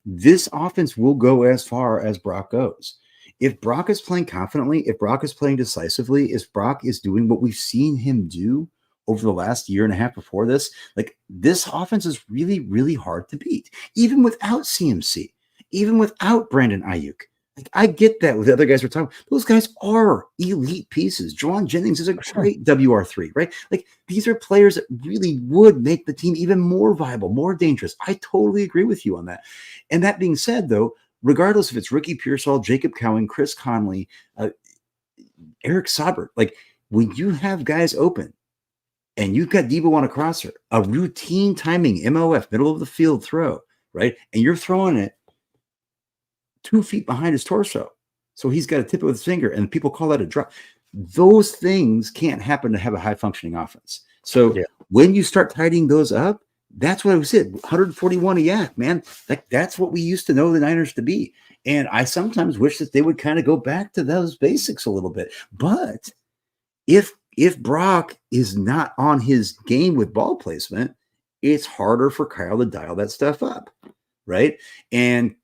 This offense will go as far as Brock goes. If Brock is playing confidently, if Brock is playing decisively, if Brock is doing what we've seen him do over the last year and a half before this, like this offense is really, really hard to beat, even without CMC, even without Brandon Ayuk. Like, I get that with the other guys we're talking. Those guys are elite pieces. Juwan Jennings is a great WR3, right? Like, these are players that really would make the team even more viable, more dangerous. I totally agree with you on that. And that being said, though, regardless if it's Ricky Pearsall, Jacob Cowing, Chris Conley, Eric Saubert, like when you have guys open and you've got Debo on a crosser, a routine timing MOF, middle of the field throw, right? And you're throwing it 2 feet behind his torso. So he's got to tip it with his finger, and people call that a drop. Those things can't happen to have a high functioning offense. So when you start tidying those up, that's what I said. 141 a yak, man. That's what we used to know the Niners to be. And I sometimes wish that they would kind of go back to those basics a little bit. But if Brock is not on his game with ball placement, it's harder for Kyle to dial that stuff up, right? And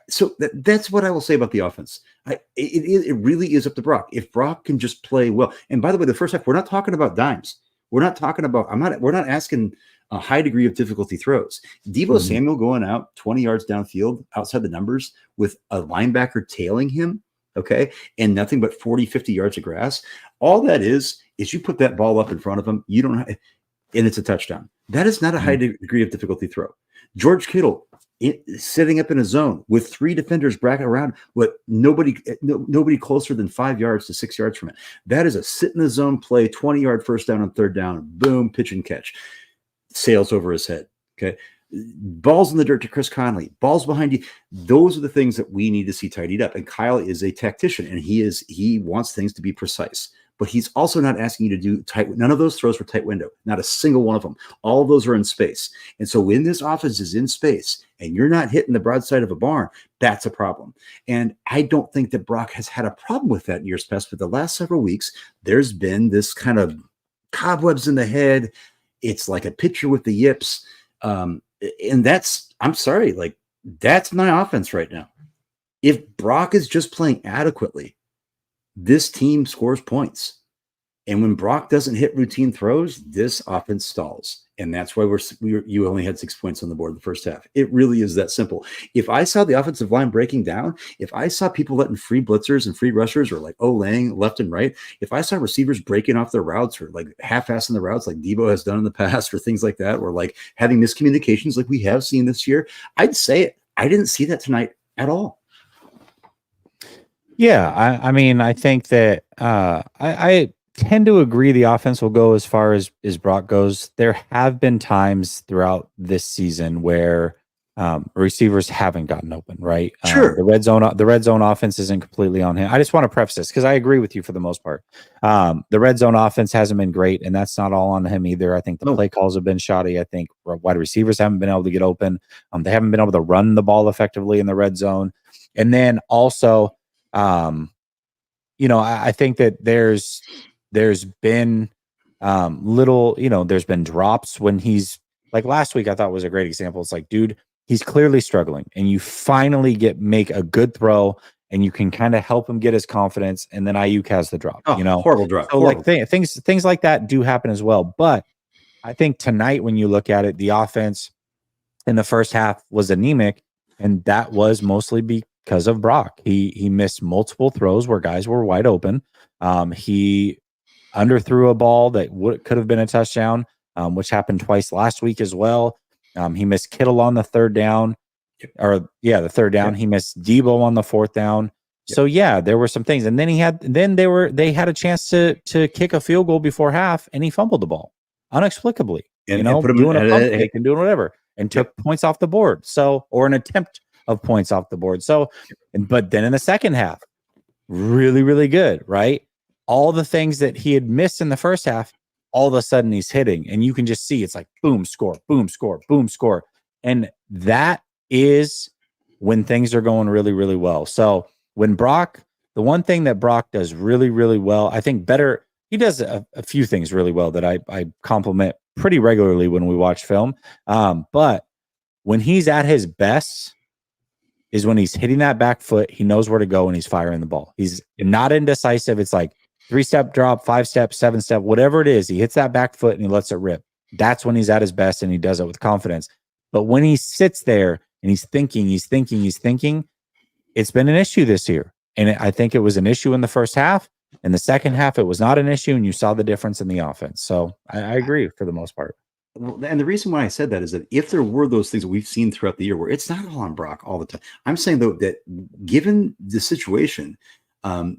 so that's what I will say about the offense. It really is up to Brock. If Brock can just play well, and by the way, the first half, we're not talking about dimes. We're not talking about. We're not asking a high degree of difficulty throws. Debo Samuel going out 20 yards downfield outside the numbers with a linebacker tailing him, okay, and nothing but 40, 50 yards of grass. All that is you put that ball up in front of him. You don't, and it's a touchdown. That is not a high degree of difficulty throw. George Kittle sitting up in a zone with 3 defenders bracket around, with nobody closer than 5 yards to 6 yards from it. That is a sit in the zone play, 20-yard first down and third down. Boom, pitch and catch. Sails over his head. Okay. Balls in the dirt to Chris Conley, balls behind you. Those are the things that we need to see tidied up. And Kyle is a tactician, and he wants things to be precise. But he's also not asking you to do tight. None of those throws were tight window. Not a single one of them. All of those are in space. And so when this offense is in space and you're not hitting the broadside of a barn, that's a problem. And I don't think that Brock has had a problem with that in years past. But the last several weeks, there's been this kind of cobwebs in the head. It's like a pitcher with the yips. And that's, I'm sorry, like that's my offense right now. If Brock is just playing adequately, this team scores points. And when Brock doesn't hit routine throws, this offense stalls. And that's why you only had 6 points on the board the first half. It really is that simple. If I saw the offensive line breaking down, if I saw people letting free blitzers and free rushers or like laying left and right, if I saw receivers breaking off their routes or like half-assing the routes like Debo has done in the past or things like that, or like having miscommunications like we have seen this year, I'd say it. I didn't see that tonight at all. Yeah, I mean, I think that I tend to agree the offense will go as far as Brock goes. There have been times throughout this season where receivers haven't gotten open, right? Sure. The red zone offense isn't completely on him. I just want to preface this because I agree with you for the most part. The red zone offense hasn't been great, and that's not all on him either. I think the play calls have been shoddy. I think wide receivers haven't been able to get open. They haven't been able to run the ball effectively in the red zone. And then also, I think that there's been there's been drops when he's like last week. I thought was a great example. It's like, dude, he's clearly struggling, and you finally make a good throw, and you can kind of help him get his confidence, and then Ayuk has the drop. Horrible drop. So like things like that do happen as well. But I think tonight, when you look at it, the offense in the first half was anemic, and that was mostly because of Brock. He missed multiple throws where guys were wide open. He underthrew a ball that could have been a touchdown, which happened twice last week as well. He missed Kittle on the third down, the third down. Yep. He missed Debo on the fourth down. Yep. So yeah, there were some things, and then they had a chance to kick a field goal before half, and he fumbled the ball inexplicably. And put him doing a pump fake and doing whatever, and took points off the board. So, or an attempt of points off the board. So, but then in the second half, really, really good, right? All the things that he had missed in the first half, all of a sudden he's hitting, and you can just see it's like boom, score, boom, score, boom, score. And that is when things are going really, really well. So when the one thing that Brock does really, really well, I think better, he does a few things really well that I compliment pretty regularly when we watch film. But when he's at his best is when he's hitting that back foot, he knows where to go, and he's firing the ball. He's not indecisive. It's like 3-step drop, 5-step, 7-step, whatever it is. He hits that back foot and he lets it rip. That's when he's at his best, and he does it with confidence. But when he sits there and he's thinking, it's been an issue this year. And I think it was an issue in the first half. In the second half, it was not an issue, and you saw the difference in the offense. So I agree for the most part. And the reason why I said that is that if there were those things that we've seen throughout the year where it's not all on Brock all the time, I'm saying, though, that given the situation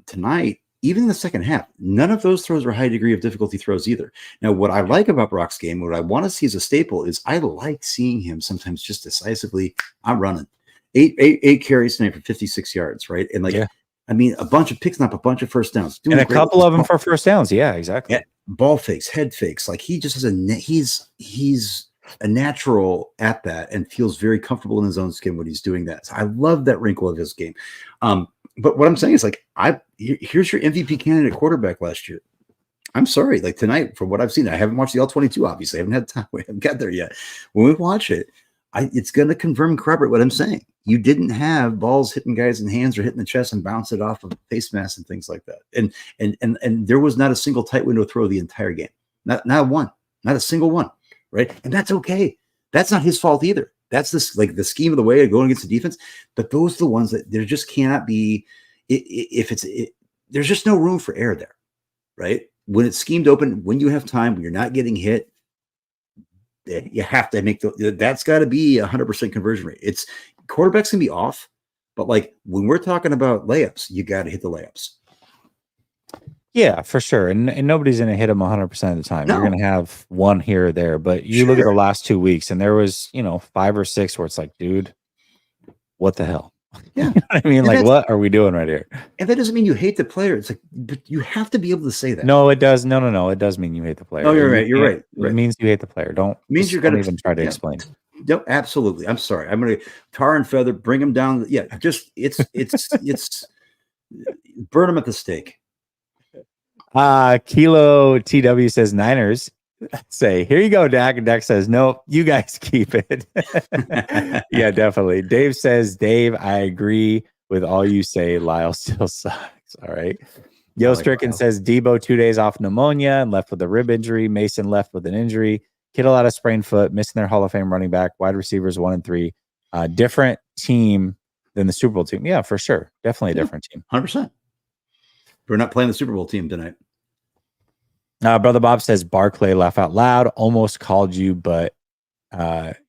tonight, even in the second half, none of those throws were high degree of difficulty throws either. Now, what I like about Brock's game, what I want to see as a staple, is I like seeing him sometimes just decisively, I'm running. Eight carries tonight for 56 yards, right? And I mean, a bunch of picks up, a bunch of first downs. And a couple of them for first downs. Yeah, exactly. Yeah, ball fakes, head fakes. Like, he just has he's a natural at that and feels very comfortable in his own skin when he's doing that. So I love that wrinkle of his game. But what I'm saying is, like, here's your MVP candidate quarterback last year. I'm sorry, like, tonight, from what I've seen, I haven't watched the All-22, obviously. I haven't had time. We haven't got there yet. When we watch it, it's going to confirm and corroborate what I'm saying. You didn't have balls hitting guys in hands or hitting the chest and bounce it off of face masks and things like that. And there was not a single tight window throw the entire game. Not one, not a single one, right? And that's okay. That's not his fault either. That's the scheme of the way of going against the defense. But those are the ones that there just cannot be. There's just no room for error there, right? When it's schemed open, when you have time, when you're not getting hit, you have to make that's got to be 100% conversion rate. It's quarterbacks can be off, but like when we're talking about layups, you got to hit the layups. Yeah, for sure. And nobody's going to hit them 100% of the time. No. You're going to have one here or there, but you look at the last 2 weeks and there was, 5 or 6 where it's like, dude, what the hell? Yeah. You know what I mean? Like, what are we doing right here? And that doesn't mean you hate the player. It's like, but you have to be able to say that. No, it does. No. It does mean you hate the player. Oh, you're right. You're right. It means you hate the player. Don't even try to explain. No, absolutely. I'm sorry. I'm going to tar and feather, bring him down. Yeah. Just it's burn him at the stake. Kilo TW says Niners. Say, here you go, Dak. And Dak says, nope, you guys keep it. Yeah, definitely. Dave says, Dave, I agree with all you say. Lyle still sucks. All right. Yo Stricken says, Debo 2 days off pneumonia and left with a rib injury. Mason left with an injury. Kittle out of sprained foot, missing their Hall of Fame running back. Wide receivers 1 and 3. Different team than the Super Bowl team. Yeah, for sure. Definitely a different team. 100%. We're not playing the Super Bowl team tonight. Brother Bob says, Barclay, laugh out loud. Almost called you, but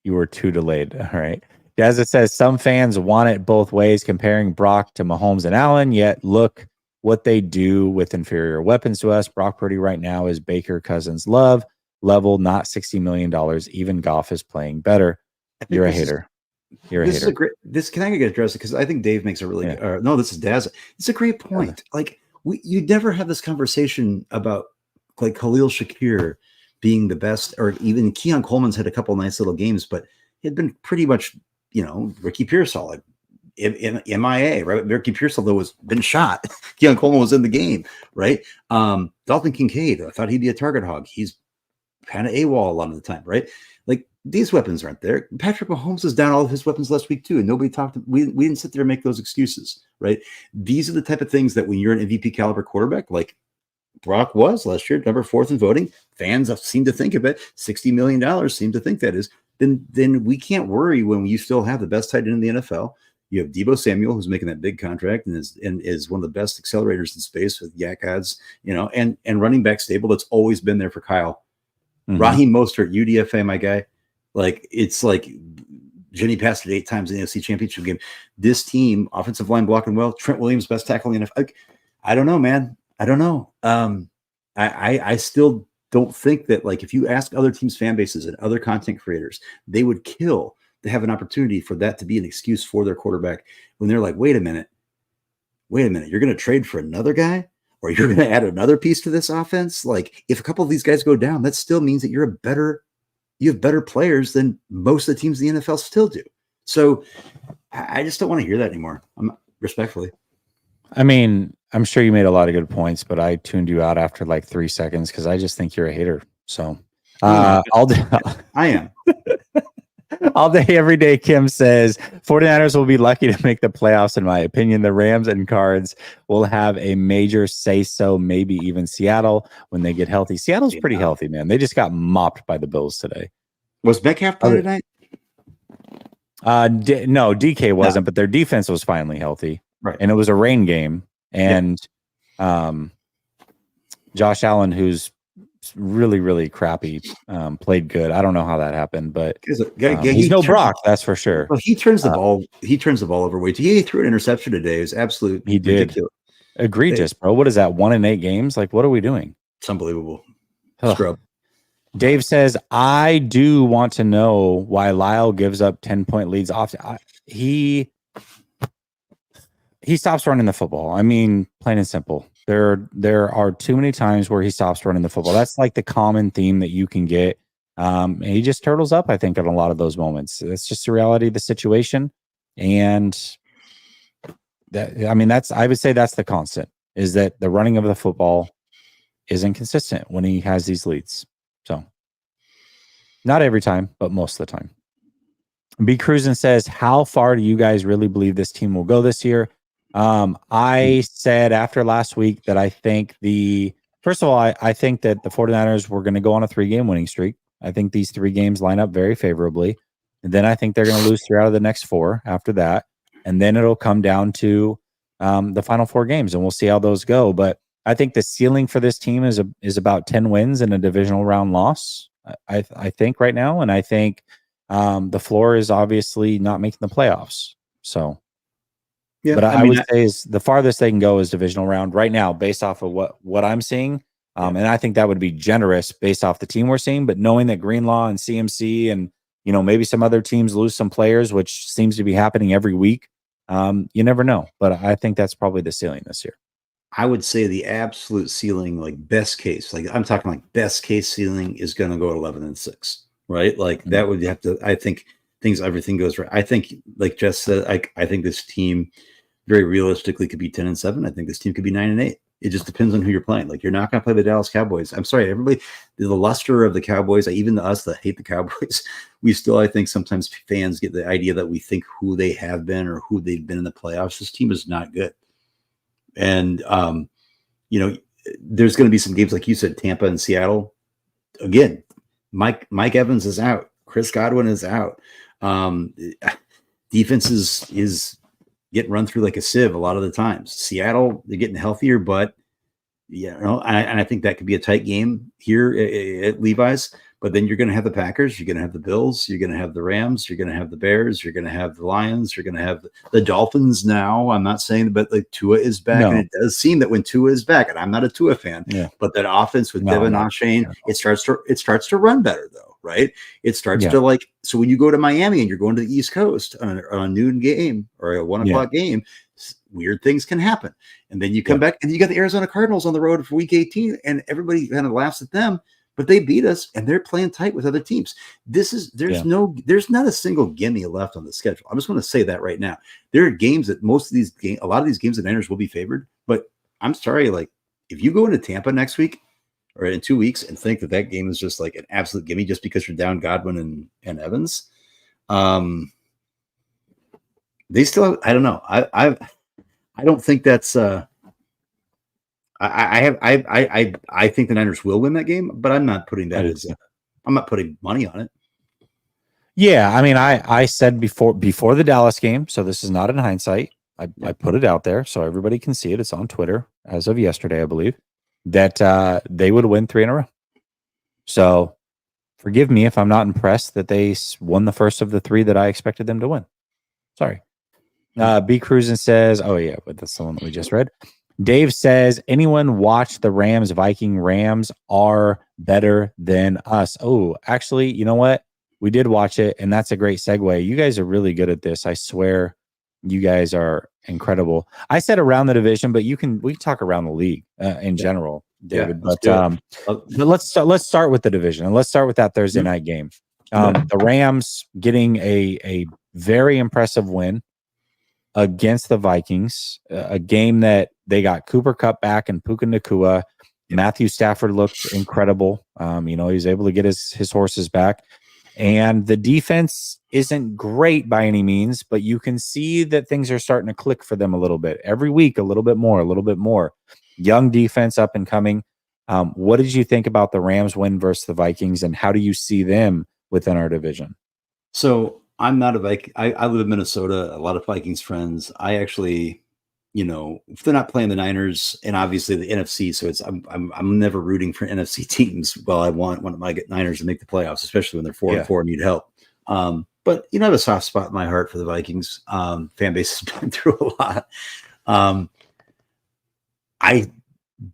you were too delayed. All right. Deza says, some fans want it both ways, comparing Brock to Mahomes and Allen, yet look what they do with inferior weapons to us. Brock Purdy right now is Baker Cousins love level, not $60 million. Even Goff is playing better. You're a hater. You're a hater. Can I get addressed? Because I think Dave makes a really no, this is Daz. It's a great point. Yeah. Like, you never have this conversation about like Khalil Shakir being the best, or even Keon Coleman's had a couple nice little games, but he had been pretty much, Ricky Pearsall, like in MIA, right? Ricky Pearsall, though, was been shot. Keon Coleman was in the game, right? Dalton Kincaid, I thought he'd be a target hog. He's kind of AWOL a lot of the time, right? Like, these weapons aren't there. Patrick Mahomes is down all of his weapons last week too, and nobody talked. We didn't sit there and make those excuses, right? These are the type of things that when you're an MVP caliber quarterback, like Brock was last year, number 4th in voting. Fans seem to think of it. $60 million seem to think that is. Then we can't worry when you still have the best tight end in the NFL. You have Deebo Samuel, who's making that big contract and is one of the best accelerators in space with yak odds, and running back stable that's always been there for Kyle. Mm-hmm. Raheem Mostert, UDFA, my guy. Like, it's like Jenny passed it 8 times in the NFC Championship game. This team, offensive line blocking well. Trent Williams, best tackle in the NFL. I don't know, man. I don't know. I still don't think that, like, if you ask other teams' fan bases and other content creators, they would kill to have an opportunity for that to be an excuse for their quarterback when they're like, wait a minute, you're going to trade for another guy, or you're going to add another piece to this offense. Like, if a couple of these guys go down, that still means that you have better players than most of the teams in the NFL still do. So I just don't want to hear that anymore. Respectfully. I mean, I'm sure you made a lot of good points, but I tuned you out after like 3 seconds because I just think you're a hater. So all day, I am. all day, every day, Kim says 49ers will be lucky to make the playoffs, in my opinion. The Rams and Cards will have a major say-so, maybe even Seattle when they get healthy. Seattle's pretty healthy, man. They just got mopped by the Bills today. Was Metcalf playing tonight? No, DK wasn't, but their defense was finally healthy. Right. And it was a rain game. And Josh Allen, who's really crappy, played good. I don't know how that happened, but he's no Brock, that's for sure. Well, he turns the ball. He turns the ball over way too. He threw an interception today. It was absolute. He did. Ridiculous. Egregious, bro. What is that? 1 in 8 games? Like, what are we doing? It's unbelievable. Scrub. Dave says, I do want to know why Lyle gives up 10-point leads often. He stops running the football. I mean, plain and simple. There are too many times where he stops running the football. That's like the common theme that you can get. And he just turtles up, I think, in a lot of those moments. It's just the reality of the situation. And I would say that's the constant, is that the running of the football is inconsistent when he has these leads. So not every time, but most of the time. B Cruisin says, how far do you guys really believe this team will go this year? I said after last week that I think first of all, I think that the 49ers were going to go on a 3-game winning streak. I think these 3 games line up very favorably. And then I think they're going to lose 3 out of the next 4 after that. And then it'll come down to the final 4 games, and we'll see how those go. But I think the ceiling for this team is about 10 wins and a divisional round loss, I think right now. And I think the floor is obviously not making the playoffs. So, yeah, but I would say is the farthest they can go is divisional round right now, based off of what I'm seeing. And I think that would be generous based off the team we're seeing. But knowing that Greenlaw and CMC and maybe some other teams lose some players, which seems to be happening every week, you never know. But I think that's probably the ceiling this year. I would say the absolute ceiling, like best case, like I'm talking like best case ceiling, is going to go at 11-6, right? Like that would have to. I think everything goes right. I think, like Jess said, I think this team very realistically could be 10-7. I think this team could be 9-8. It just depends on who you're playing. Like, you're not going to play the Dallas Cowboys. I'm sorry, everybody. The luster of the Cowboys, even us that hate the Cowboys, we still, I think, sometimes fans get the idea that we think who they have been or who they've been in the playoffs. This team is not good. And, there's going to be some games, like you said, Tampa and Seattle. Again, Mike Evans is out. Chris Godwin is out. Defense is getting run through like a sieve a lot of the times. Seattle, they're getting healthier, but and I think that could be a tight game here at Levi's. But then you're going to have the Packers, you're going to have the Bills, you're going to have the Rams, you're going to have the Bears, you're going to have the Lions, you're going to have the Dolphins. Now, I'm not saying, but like Tua is back, and it does seem that when Tua is back, and I'm not a Tua fan, but that offense with Devin Achane, it starts to run better though, right? It starts to like. So when you go to Miami and you're going to the East Coast on a noon game or a 1 o'clock game, weird things can happen. And then you come back and you got the Arizona Cardinals on the road for week 18, and everybody kind of laughs at them. But they beat us, and they're playing tight with other teams. There's not a single gimme left on the schedule. I'm just going to say that right now. There are games that a lot of these games, the Niners will be favored. But I'm sorry, like if you go into Tampa next week or in 2 weeks and think that game is just like an absolute gimme just because you're down Godwin and Evans, they still. I don't know. I don't think that's. I think the Niners will win that game, but I'm not putting that I'm not putting money on it. Yeah, I mean, I said before the Dallas game, so this is not in hindsight. I put it out there so everybody can see it. It's on Twitter as of yesterday, I believe, that they would win 3 in a row. So forgive me if I'm not impressed that they won the first of the 3 that I expected them to win. Sorry. B Cruisin says, oh yeah, but that's the one that we just read. Dave says, anyone watch the Rams? Rams are better than us. Oh, actually, you know what? We did watch it, and that's a great segue. You guys are really good at this. I swear you guys are incredible. I said around the division, but we can talk around the league in general, David. But let's start with the division, and let's start with that Thursday night game. The Rams getting a very impressive win against the Vikings, a game that they got Cooper Kupp back and Puka Nacua. Matthew Stafford looked incredible. He was able to get his horses back. And the defense isn't great by any means, but you can see that things are starting to click for them a little bit. Every week, a little bit more. Young defense up and coming. What did you think about the Rams win versus the Vikings, and how do you see them within our division? So I'm not a Viking. I live in Minnesota. A lot of Vikings friends. I actually, if they're not playing the Niners, and obviously the NFC, so I'm never rooting for NFC teams. Well, I want one of my Niners to make the playoffs, especially when they're 4-4 and need help. But I have a soft spot in my heart for the Vikings. Fan base has been through a lot.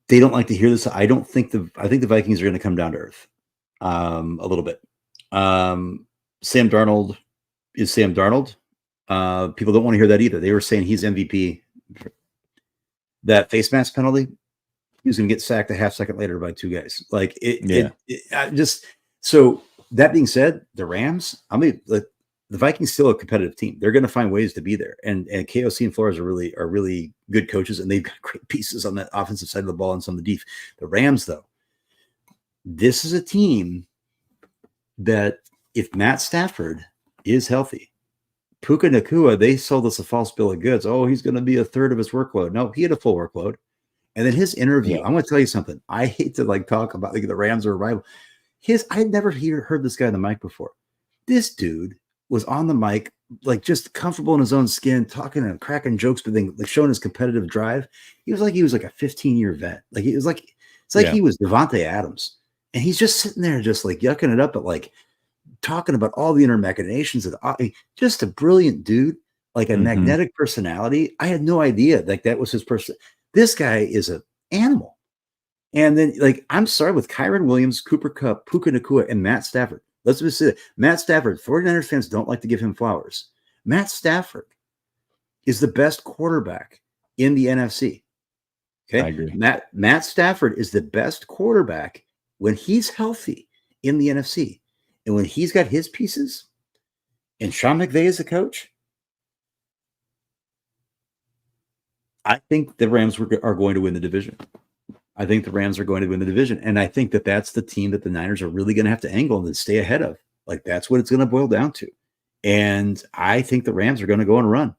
They don't like to hear this. I think the Vikings are going to come down to earth a little bit. Sam Darnold is Sam Darnold. People don't want to hear that either. They were saying he's MVP. That face mask penalty, he was going to get sacked a half second later by two guys. Like so that being said, the Rams, the Vikings still a competitive team. They're going to find ways to be there. And KOC and Flores are really good coaches, and they've got great pieces on that offensive side of the ball and some of the def. The Rams, though, this is a team that if Matt Stafford is healthy, Puka Nacua, they sold us a false bill of goods. Oh, he's going to be a third of his workload. No, he had a full workload. And then his interview, I'm going to tell you something. I hate to talk about the Rams are a rival. I had never heard this guy on the mic before. This dude was on the mic, just comfortable in his own skin, talking and cracking jokes, but then showing his competitive drive. He was like a 15-year vet. He was he was Devontae Adams. And he's just sitting there just yucking it up, but talking about all the inner machinations of just a brilliant dude, a magnetic personality. I had no idea that was his person. This guy is an animal. And then I'm sorry, with Kyron Williams, Cooper Kupp, Puka Nacua, and Matt Stafford. Let's just say that. Matt Stafford, 49ers fans don't like to give him flowers. Matt Stafford is the best quarterback in the NFC. Okay. I agree. Matt Stafford is the best quarterback when he's healthy in the NFC. And when he's got his pieces and Sean McVay is the coach, I think the Rams are going to win the division. I think the Rams are going to win the division. And I think that that's the team that the Niners are really going to have to angle and stay ahead of. That's what it's going to boil down to. And I think the Rams are going to go and run.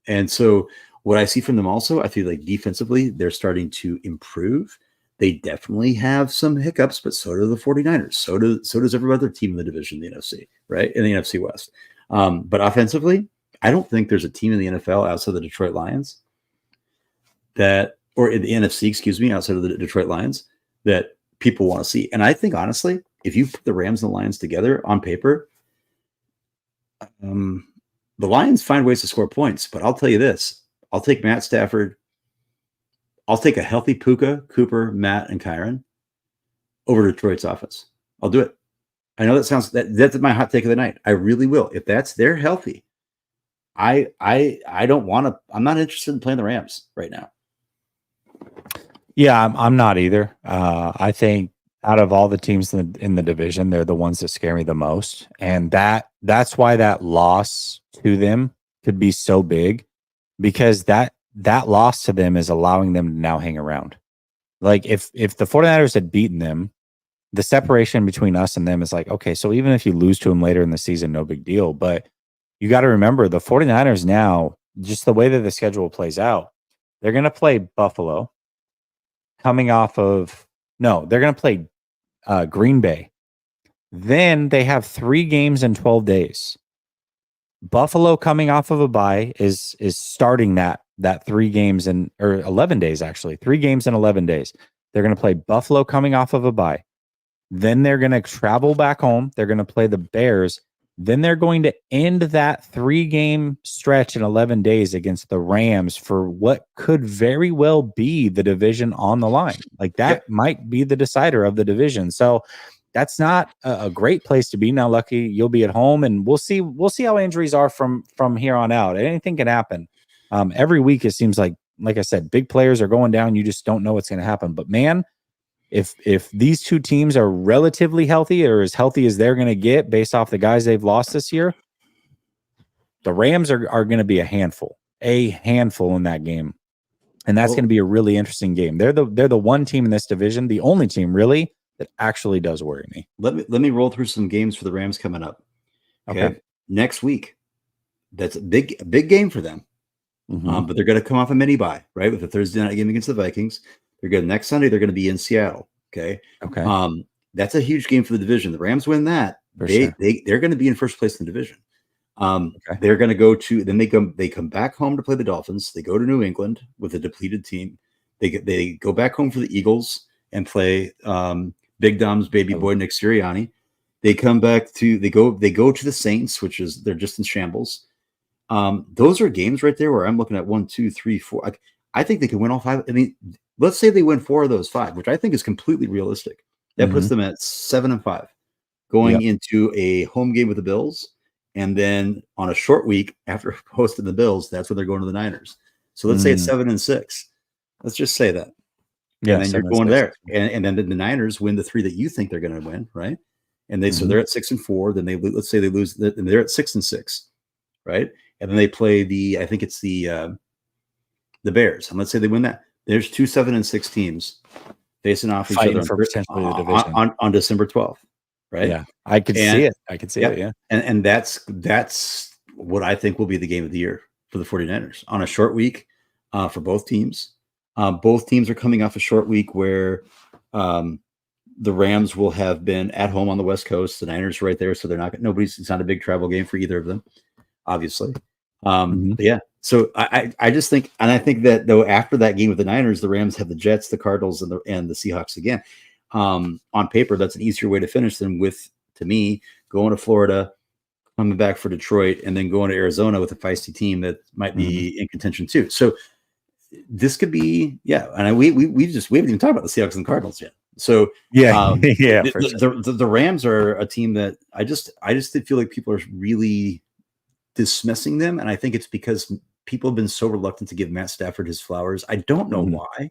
And so what I see from them also, I feel defensively, they're starting to improve. They definitely have some hiccups, but so do the 49ers. So does every other team in the division, the NFC, right? In the NFC West. But offensively, I don't think there's a team in the NFL outside the Detroit Lions or in the NFC, excuse me, outside of the Detroit Lions that people want to see. And I think, honestly, if you put the Rams and the Lions together on paper, the Lions find ways to score points. But I'll tell you this. I'll take Matt Stafford. I'll take a healthy Puka, Cooper, Matt, and Kyron over Detroit's offense. I'll do it. I know that's my hot take of the night. I really will. If they're healthy, I don't want to. I'm not interested in playing the Rams right now. Yeah, I'm not either. I think out of all the teams in the division, they're the ones that scare me the most, and that's why that loss to them could be so big, because that loss to them is allowing them to now hang around. If the 49ers had beaten them, the separation between us and them is okay, so even if you lose to them later in the season, no big deal. But you got to remember the 49ers now, just the way that the schedule plays out, they're going to play Buffalo they're going to play Green Bay. Then they have 3 games in 12 days. Buffalo coming off of a bye is starting that 3 games or 11 days, actually. 3 games in 11 days. They're going to play Buffalo coming off of a bye. Then they're going to travel back home. They're going to play the Bears. Then they're going to end that 3-game stretch in 11 days against the Rams for what could very well be the division on the line. That might be the decider of the division. So that's not a great place to be. Now, lucky you'll be at home, and we'll see how injuries are from here on out. Anything can happen. Every week it seems like I said, big players are going down. You just don't know what's going to happen. But man, if these two teams are relatively healthy, or as healthy as they're going to get based off the guys they've lost this year, the Rams are going to be a handful in that game. And that's going to be a really interesting game. They're the one team in this division, the only team really that actually does worry me. Let me roll through some games for the Rams coming up. Okay. Next week. That's a big game for them. But they're going to come off a mini bye, right? With the Thursday night game against the Vikings. They're good. Next Sunday, they're going to be in Seattle. Okay. That's a huge game for the division. The Rams win that. They're going to be in first place in the division. They're going to go to, then they come back home to play the Dolphins. They go to New England with a depleted team. They go back home for the Eagles and play Big Dom's baby boy, Nick Sirianni. They come back to, they go to the Saints, which is, they're just in shambles. Those are games right there where I'm looking at 1, 2, 3, 4. I think they can win all 5. I mean, let's say they win 4 of those 5, which I think is completely realistic. That puts them at 7-5 going into a home game with the Bills. And then on a short week after hosting the Bills, that's when they're going to the Niners. So let's say it's 7-6. Let's just say that. Yeah. And then you're going there. And then the Niners win the 3 that you think they're going to win, right? And they so they're at 6-4. Then let's say they lose, and they're at 6-6, right? And then they play I think it's the Bears. And let's say they win that. There's 2 7-6 teams facing off each other for potentially the division on December 12th, right? Yeah, I could see it. I could see it. Yeah, and that's what I think will be the game of the year for the 49ers on a short week for both teams. Both teams are coming off a short week where the Rams will have been at home on the West Coast. The Niners are right there, so it's not a big travel game for either of them, obviously. But yeah. So I just think, and I think that though after that game with the Niners, the Rams have the Jets, the Cardinals, and the Seahawks again. On paper, that's an easier way to finish than to me, going to Florida, coming back for Detroit, and then going to Arizona with a feisty team that might be in contention too. So this could be, and we haven't even talked about the Seahawks and Cardinals yet. So the Rams are a team that I just feel like people are really dismissing them, and I think it's because people have been so reluctant to give Matt Stafford his flowers. I don't know why.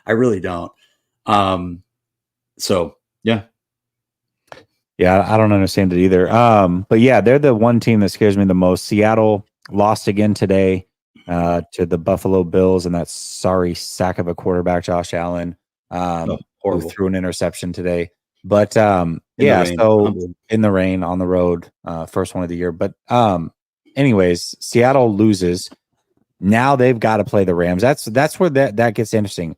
I really don't. So yeah, I don't understand it either. But yeah, they're the one team that scares me the most. Seattle lost again today to the Buffalo Bills, and that sorry sack of a quarterback, Josh Allen, who threw an interception today. But so in the rain on the road, first one of the year. But anyways, Seattle loses. Now they've got to play the Rams. That's where that gets interesting.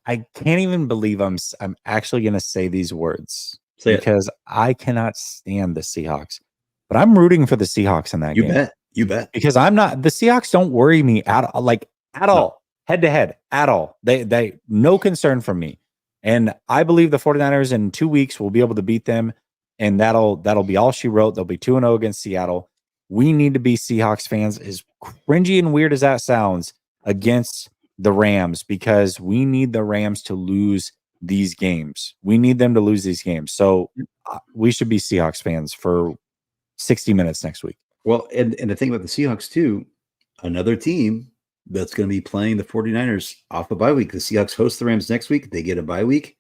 I can't even believe I'm actually going to say these words because I cannot stand the Seahawks. But I'm rooting for the Seahawks in that game. You bet. Because the Seahawks don't worry me at all, head to head at all. They no concern from me. And I believe the 49ers in 2 weeks will be able to beat them. And that'll be all she wrote. They'll be 2-0 against Seattle. We need to be Seahawks fans, as cringy and weird as that sounds, against the Rams, because we need the Rams to lose these games. We need them to lose these games. So we should be Seahawks fans for 60 minutes next week. Well, and the thing about the Seahawks too, another team that's going to be playing the 49ers off a bye week. The Seahawks host the Rams next week. They get a bye week,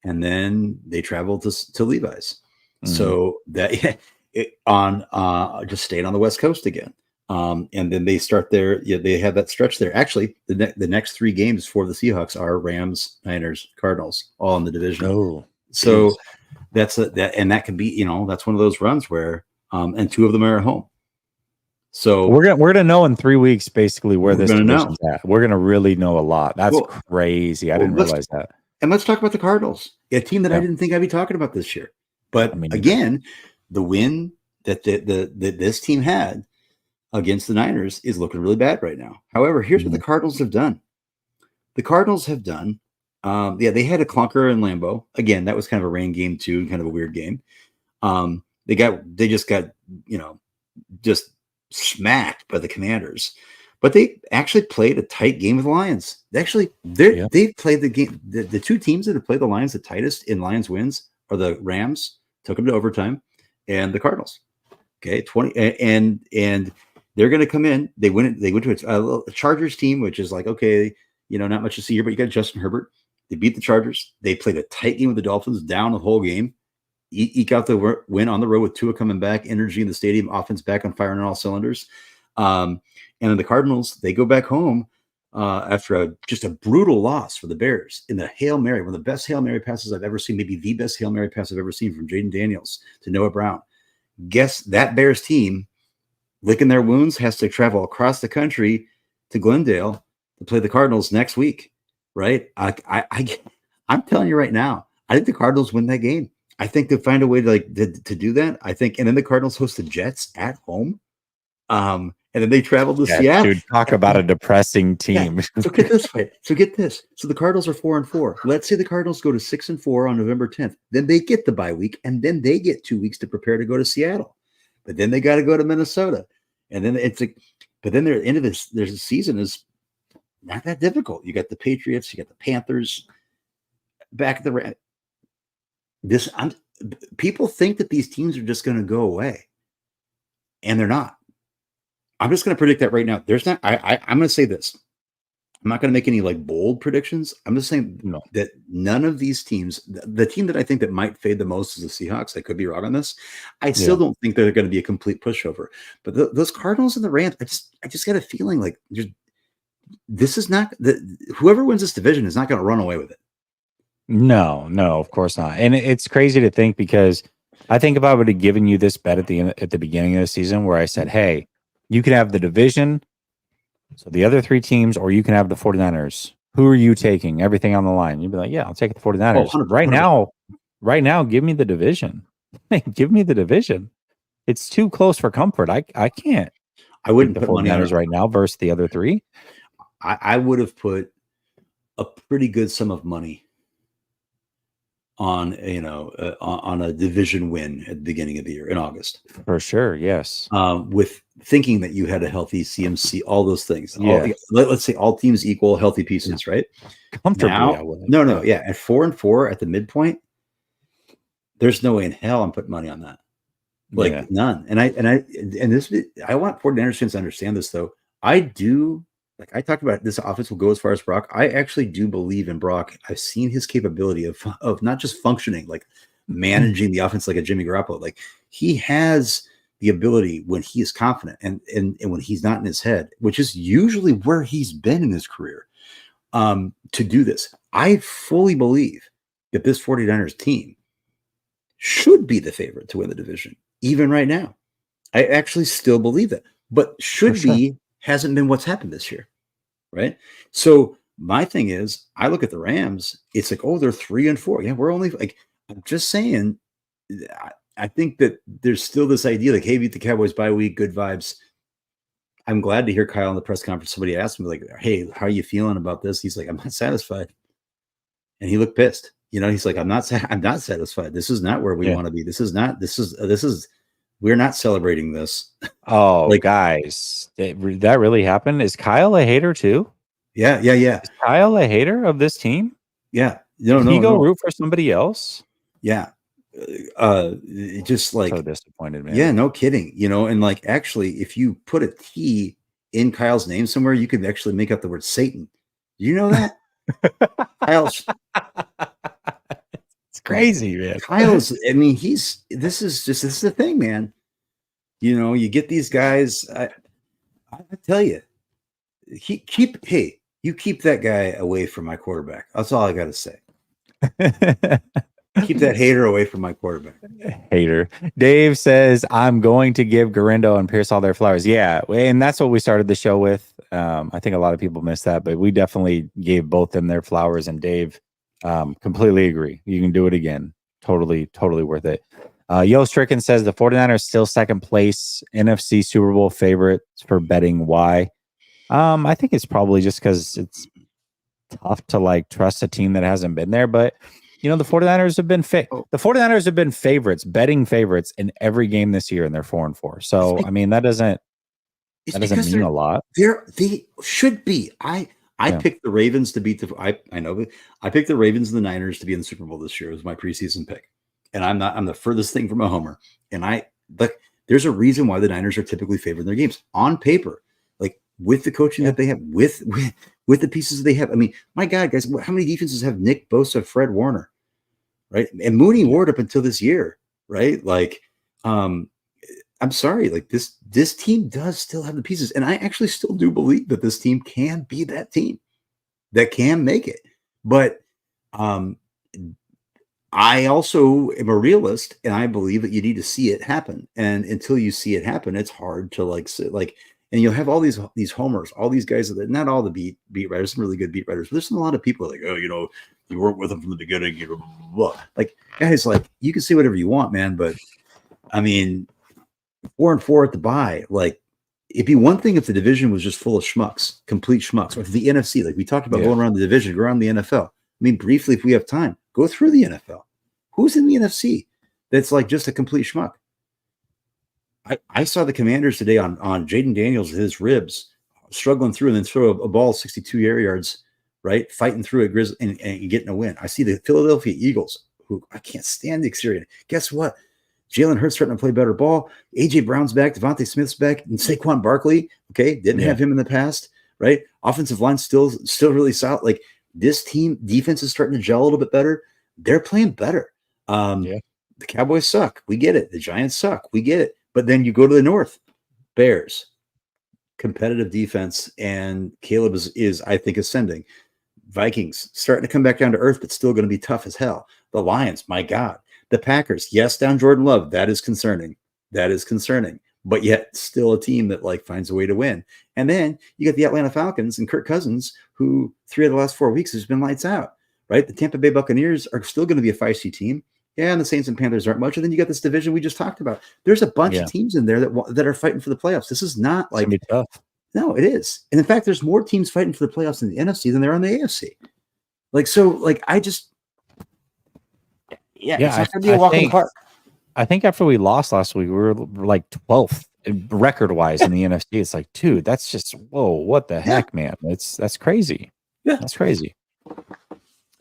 and then they travel to Levi's. So that just stayed on the West Coast again. And then they start there. Yeah, they have that stretch there. Actually, the next 3 games for the Seahawks are Rams, Niners, Cardinals, all in the division. Oh, so geez. That could be, that's one of those runs where, and 2 of them are at home. So we're gonna know in 3 weeks basically where this division's at. We're gonna really know a lot. That's crazy. I didn't realize that. And let's talk about the Cardinals, a team that I didn't think I'd be talking about this year. But again, the win that this team had against the Niners is looking really bad right now. However, here's what the Cardinals have done. The Cardinals have done, they had a clunker in Lambeau. Again, that was kind of a rain game too, kind of a weird game. They just got, just smacked by the Commanders, but they actually played a tight game with the Lions. They've played the game. The 2 teams that have played the Lions the tightest in Lions wins are the Rams, took them to overtime, and the Cardinals. Okay, 20 and they're going to come in. They went to a Chargers team, which is like, okay, not much to see here, but you got Justin Herbert. They beat the Chargers. They played a tight game with the Dolphins, down the whole game. Eke out the win on the road with Tua coming back, energy in the stadium, offense back on fire on all cylinders. And And then the Cardinals, they go back home after just a brutal loss for the Bears in the Hail Mary, one of the best Hail Mary passes I've ever seen, maybe the best Hail Mary pass I've ever seen from Jaden Daniels to Noah Brown. Guess that Bears team, licking their wounds, has to travel across the country to Glendale to play the Cardinals next week, right? I'm telling you right now, I think the Cardinals win that game. I think they'll find a way to do that. I think, and then the Cardinals host the Jets at home. And then they travel to Seattle. Dude, talk about a depressing team. Yeah. So get this way. So get this. So the Cardinals are 4-4. Let's say the Cardinals go to 6-4 on November 10th. Then they get the bye week, and then they get 2 weeks to prepare to go to Seattle. But then they got to go to Minnesota, and then it's like. But then the end of this, there's a season is not that difficult. You got the Patriots, you got the Panthers, back at the. People think that these teams are just going to go away, and they're not. I'm just going to predict that right now. There's not. I'm going to say this. I'm not going to make any like bold predictions. I'm just saying that none of these teams, the team that I think that might fade the most is the Seahawks. I could be wrong on this. I still don't think they're going to be a complete pushover. But those Cardinals and the Rams, I just got a feeling like this is not whoever wins this division is not going to run away with it. No, of course not. And it's crazy to think, because I think if I would have given you this bet at the beginning of the season where I said, hey, you can have the division, so the other three teams, or you can have the 49ers. Who are you taking? Everything on the line. You'd be like, yeah, I'll take the 49ers. 100%. Right now, give me the division. Give me the division. It's too close for comfort. I can't. I wouldn't put 49ers right now versus the other three. I would have put a pretty good sum of money on on a division win at the beginning of the year in August. For sure, yes. With thinking that you had a healthy CMC, all those things. Yeah. Let's say all teams equal, healthy pieces, right? Comfortably, now, at 4-4 at the midpoint, there's no way in hell I'm putting money on that. Like none. And I want 49ers fans to understand this though. I do. Like I talked about, this offense will go as far as Brock. I actually do believe in Brock. I've seen his capability of not just functioning, like managing the offense like a Jimmy Garoppolo. Like he has the ability when he is confident and when he's not in his head, which is usually where he's been in his career, to do this. I fully believe that this 49ers team should be the favorite to win the division, even right now. I actually still believe that, but should be hasn't been what's happened this year, right? So my thing is, I look at the Rams, it's like, oh, they're 3-4. Yeah, we're only like, I'm just saying, I think that there's still this idea like, hey, beat the Cowboys bye week, good vibes. I'm glad to hear Kyle in the press conference. Somebody asked me like, hey, how are you feeling about this? He's like, I'm not satisfied. And he looked pissed. He's like, I'm not satisfied. This is not where we want to be. We're not celebrating this. Oh, like, guys, that really happened? Is Kyle a hater too? Yeah. Is Kyle a hater of this team? Yeah. Did he go root for somebody else? Yeah. Just like so disappointed, man. Yeah, no kidding. And like actually, if you put a T in Kyle's name somewhere, you could actually make up the word Satan. You know that? Kyle's. It's crazy, man. Kyle's. I mean, this is the thing, man. You get these guys. I tell you, you keep that guy away from my quarterback. That's all I got to say. Keep that hater away from my quarterback. Hater. Dave says, I'm going to give Garindo and Pierce all their flowers. Yeah, and that's what we started the show with. I think a lot of people missed that, but we definitely gave both them their flowers. And Dave, completely agree. You can do it again. Totally worth it. Yo Stricken says the 49ers still second place NFC Super Bowl favorites for betting. Why? I think it's probably just because it's tough to like trust a team that hasn't been there, but the 49ers have been the 49ers have been betting favorites in every game this year, and they're 4-4. So I mean that doesn't mean a lot. They should be. I picked the Ravens to beat I know, but I picked the Ravens and the Niners to be in the Super Bowl this year. It was my preseason pick. And I'm the furthest thing from a homer. But there's a reason why the Niners are typically favored in their games on paper, like with the coaching that they have, with the pieces they have. I mean, my God, guys, how many defenses have Nick Bosa, Fred Warner, right? And Mooney Ward up until this year, right? Like, I'm sorry, like this team does still have the pieces, and I actually still do believe that this team can be that team that can make it. But um, I also am a realist, and I believe that you need to see it happen. And until you see it happen, it's hard to like sit like. And you'll have all these homers, all these guys that not all the beat writers, some really good beat writers, but there's a lot of people like, oh, you weren't with them from the beginning, blah, blah, blah. Like guys, like you can say whatever you want, man, but I mean, 4-4 at the bye, like it'd be one thing if the division was just full of schmucks, complete schmucks, or if the NFC, like we talked about going around the division, go around the NFL. I mean, briefly, if we have time, go through the NFL. Who's in the NFC that's like just a complete schmuck? I saw the Commanders today on Jaden Daniels with his ribs struggling through and then throw a ball 62 air yards, right? Fighting through it and getting a win. I see the Philadelphia Eagles, who I can't stand the exterior. Guess what? Jalen Hurts starting to play better ball. AJ Brown's back. Devontae Smith's back. And Saquon Barkley, okay, didn't have him in the past, right? Offensive line still really solid. Like this team, defense is starting to gel a little bit better. They're playing better. The Cowboys suck. We get it. The Giants suck. We get it. But then you go to the North, Bears, competitive defense, and Caleb is I think, ascending. Vikings starting to come back down to earth, but still going to be tough as hell. The Lions, my God. The Packers, yes, down Jordan Love. That is concerning. But yet still a team that like finds a way to win. And then you got the Atlanta Falcons and Kirk Cousins, who 3 of the last 4 weeks has been lights out, right? The Tampa Bay Buccaneers are still going to be a feisty team. Yeah, and the Saints and Panthers aren't much. And then you got this division we just talked about. There's a bunch of teams in there that are fighting for the playoffs. This is not like it's gonna be tough. No, it is. And in fact, there's more teams fighting for the playoffs in the NFC than there are in the AFC. Like, so, like, I just, it's not going to be a walk in the park. I think after we lost last week, we were like 12th record-wise in the NFC. It's like, dude, that's just, whoa, what the heck, man? That's crazy. Yeah. That's crazy.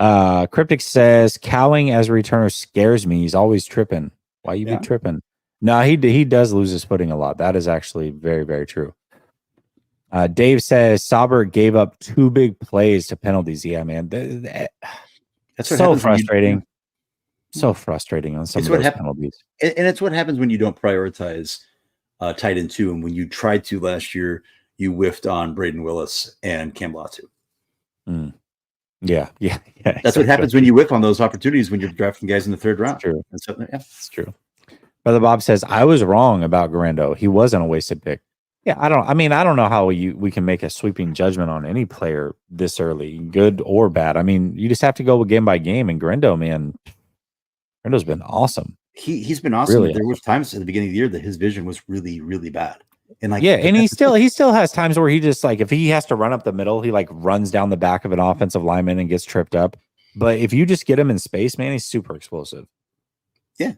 Cryptic says, cowing as a returner scares me. He's always tripping. Why you be tripping? No, he does lose his footing a lot. That is actually very, very true. Dave says Sauber gave up 2 big plays to penalties. Yeah, man. That's so frustrating. So frustrating on some of those penalties. And it's what happens when you don't prioritize tight end 2. And when you tried to last year, you whiffed on Braden Willis and Cam Latu. Yeah. That's what happens when you whiff on those opportunities when you're drafting guys in the 3rd round. True. It's true. Brother Bob says, I was wrong about Garando. He wasn't a wasted pick. Yeah, I don't know how we can make a sweeping judgment on any player this early, good or bad. I mean, you just have to go game by game. And Garando, man, Garando's been awesome. He's been awesome. Really there was times at the beginning of the year that his vision was really, really bad. And like, and he still has times where he just like, if he has to run up the middle, he like runs down the back of an offensive lineman and gets tripped up. But if you just get him in space, man, he's super explosive. Yeah.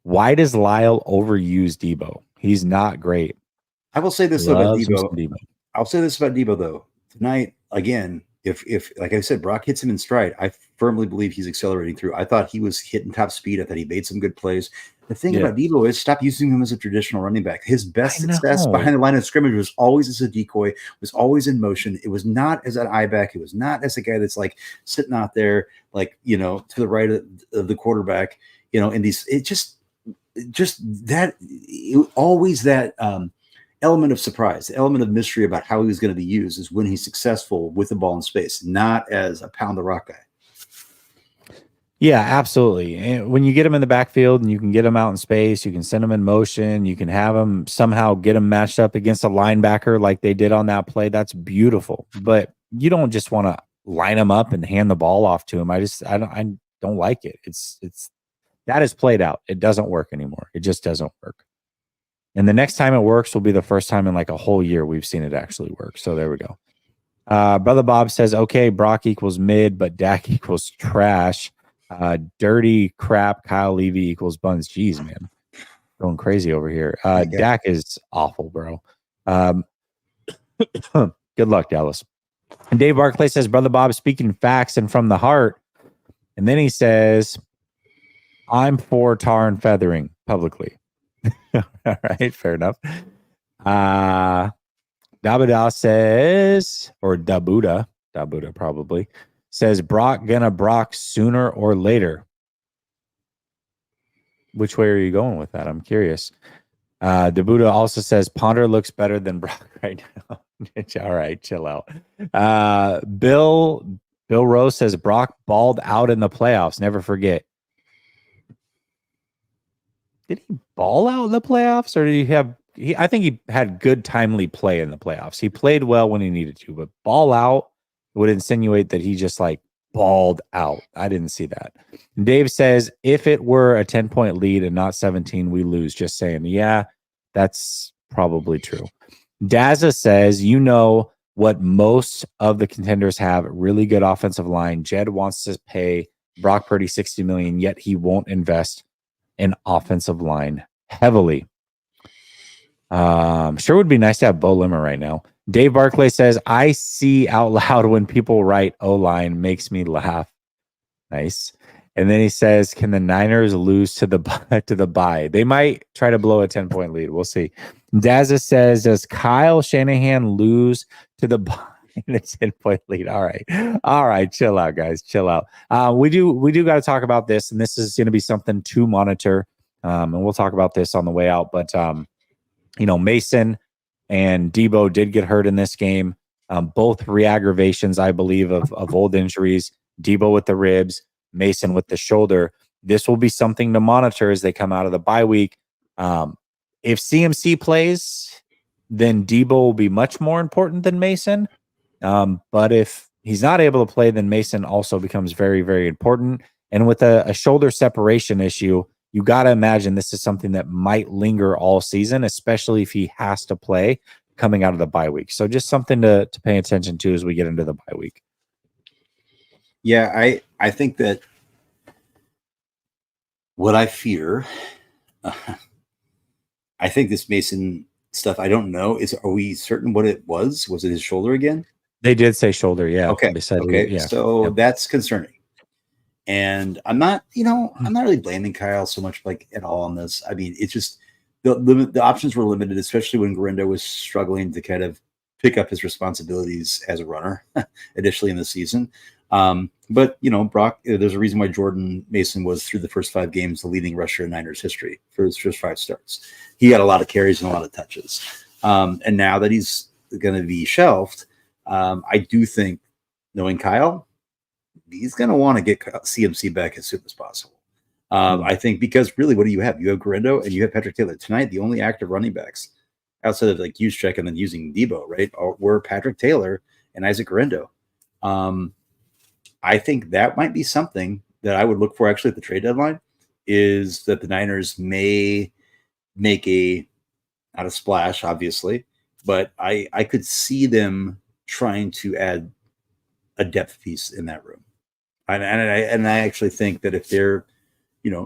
Why does Lyle overuse Debo? He's not great. I will say this about Debo. I'll say this about Debo though. Tonight, again, if like I said, Brock hits him in stride, I firmly believe he's accelerating through. I thought he was hitting top speed. I thought he made some good plays. The thing about Debo is stop using him as a traditional running back. His best success behind the line of scrimmage was always as a decoy, was always in motion. It was not as an eye back. It was not as a guy that's like sitting out there, like, to the right of the quarterback, and these, always that element of surprise, the element of mystery about how he was going to be used is when he's successful with the ball in space, not as a pound the rock guy. Yeah, absolutely. And when you get him in the backfield and you can get him out in space, you can send him in motion, you can have him somehow get him matched up against a linebacker like they did on that play. That's beautiful. But you don't just want to line him up and hand the ball off to him. I don't like it. It's that is played out. It doesn't work anymore. It just doesn't work. And the next time it works will be the first time in like a whole year we've seen it actually work. So there we go. Brother Bob says, okay, Brock equals mid, but Dak equals trash. Dirty crap. Kyle Levy equals buns. Jeez, man. Going crazy over here. Dak is awful, bro. Good luck, Dallas. And Dave Barclay says, Brother Bob speaking facts and from the heart. And then he says, I'm for tar and feathering publicly. All right, fair enough. Dabuda says, or Dabuda probably says, Brock gonna Brock sooner or later. which way are you going with that? I'm curious. Debuda also says Ponder looks better than Brock right now. All right, chill out. Bill Rose says Brock balled out in the playoffs. Never forget. Did he ball out in the playoffs, or did he have? I think he had good timely play in the playoffs. He played well when he needed to, but ball out would insinuate that he just like balled out. I didn't see that. Dave says if it were a 10-point lead and not 17, we lose. Just saying. Yeah, that's probably true. Daza says, you know what most of the contenders have, really good offensive line. Jed wants to pay Brock Purdy $60 million, yet he won't invest in offensive line heavily. Sure would be nice to have Bo Limmer right now. Dave Barclay says, I see out loud when people write O-line, makes me laugh. Nice. And then he says, can the Niners lose to the bye? They might try to blow a 10-point lead. We'll see. Dazza says, does Kyle Shanahan lose to the bye in a 10-point lead? All right. Chill out, guys. Chill out. We do got to talk about this, and this is going to be something to monitor. And we'll talk about this on the way out. But Mason and Debo did get hurt in this game. Both re-aggravations, I believe, of old injuries. Debo with the ribs, Mason with the shoulder. This will be something to monitor as they come out of the bye week. If CMC plays, then Debo will be much more important than Mason. But if he's not able to play, then Mason also becomes very, very important. And with a shoulder separation issue, you got to imagine this is something that might linger all season, especially if he has to play coming out of the bye week. So just something to pay attention to as we get into the bye week. Yeah, I think that what I fear, I think this Mason stuff, I don't know. Are we certain what it was? Was it his shoulder again? They did say shoulder, yeah. Okay. They said, okay. Yeah. So that's concerning. And I'm not really blaming Kyle so much like at all on this. I mean, it's just the options were limited, especially when Garindo was struggling to kind of pick up his responsibilities as a runner initially in the season. But Brock, there's a reason why Jordan Mason was through the first 5 games the leading rusher in Niners history for his first 5 starts. He had a lot of carries and a lot of touches. And now that he's going to be shelved, I do think, knowing Kyle, he's going to want to get CMC back as soon as possible. I think because really, what do you have? You have Garindo and you have Patrick Taylor. Tonight, the only active running backs outside of like Juszczyk and then using Debo, right, were Patrick Taylor and Isaac Garindo. I think that might be something that I would look for actually at the trade deadline, is that the Niners may make not a splash, obviously, but I could see them trying to add a depth piece in that room. And I actually think that if they're,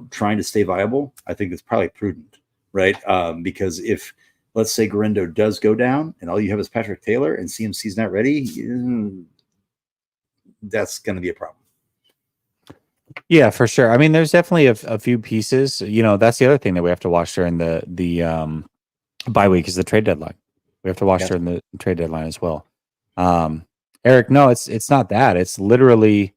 trying to stay viable, I think it's probably prudent, right? Because if, let's say, Garindo does go down and all you have is Patrick Taylor and CMC's not ready, that's going to be a problem. Yeah, for sure. I mean, there's definitely a few pieces. That's the other thing that we have to watch during the bye week is the trade deadline. We have to watch during the trade deadline as well. Eric, no, it's not that. It's literally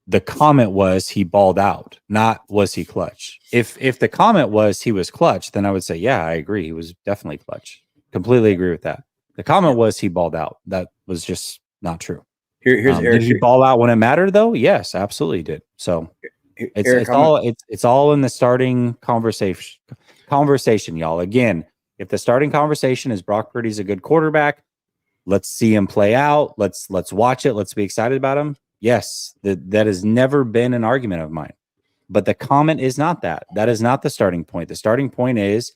the comment was he balled out, not was he clutch. If the comment was he was clutch, then I would say, yeah, I agree. He was definitely clutch. Completely agree with that. The comment was he balled out. That was just not true. Here's Eric. Did he ball out when it mattered though? Yes, absolutely did. So it's all in the starting conversation, y'all. Again, if the starting conversation is Brock Purdy's a good quarterback, let's see him play out. Let's watch it. Let's be excited about him. Yes, that has never been an argument of mine. But the comment is not that. That is not the starting point. The starting point is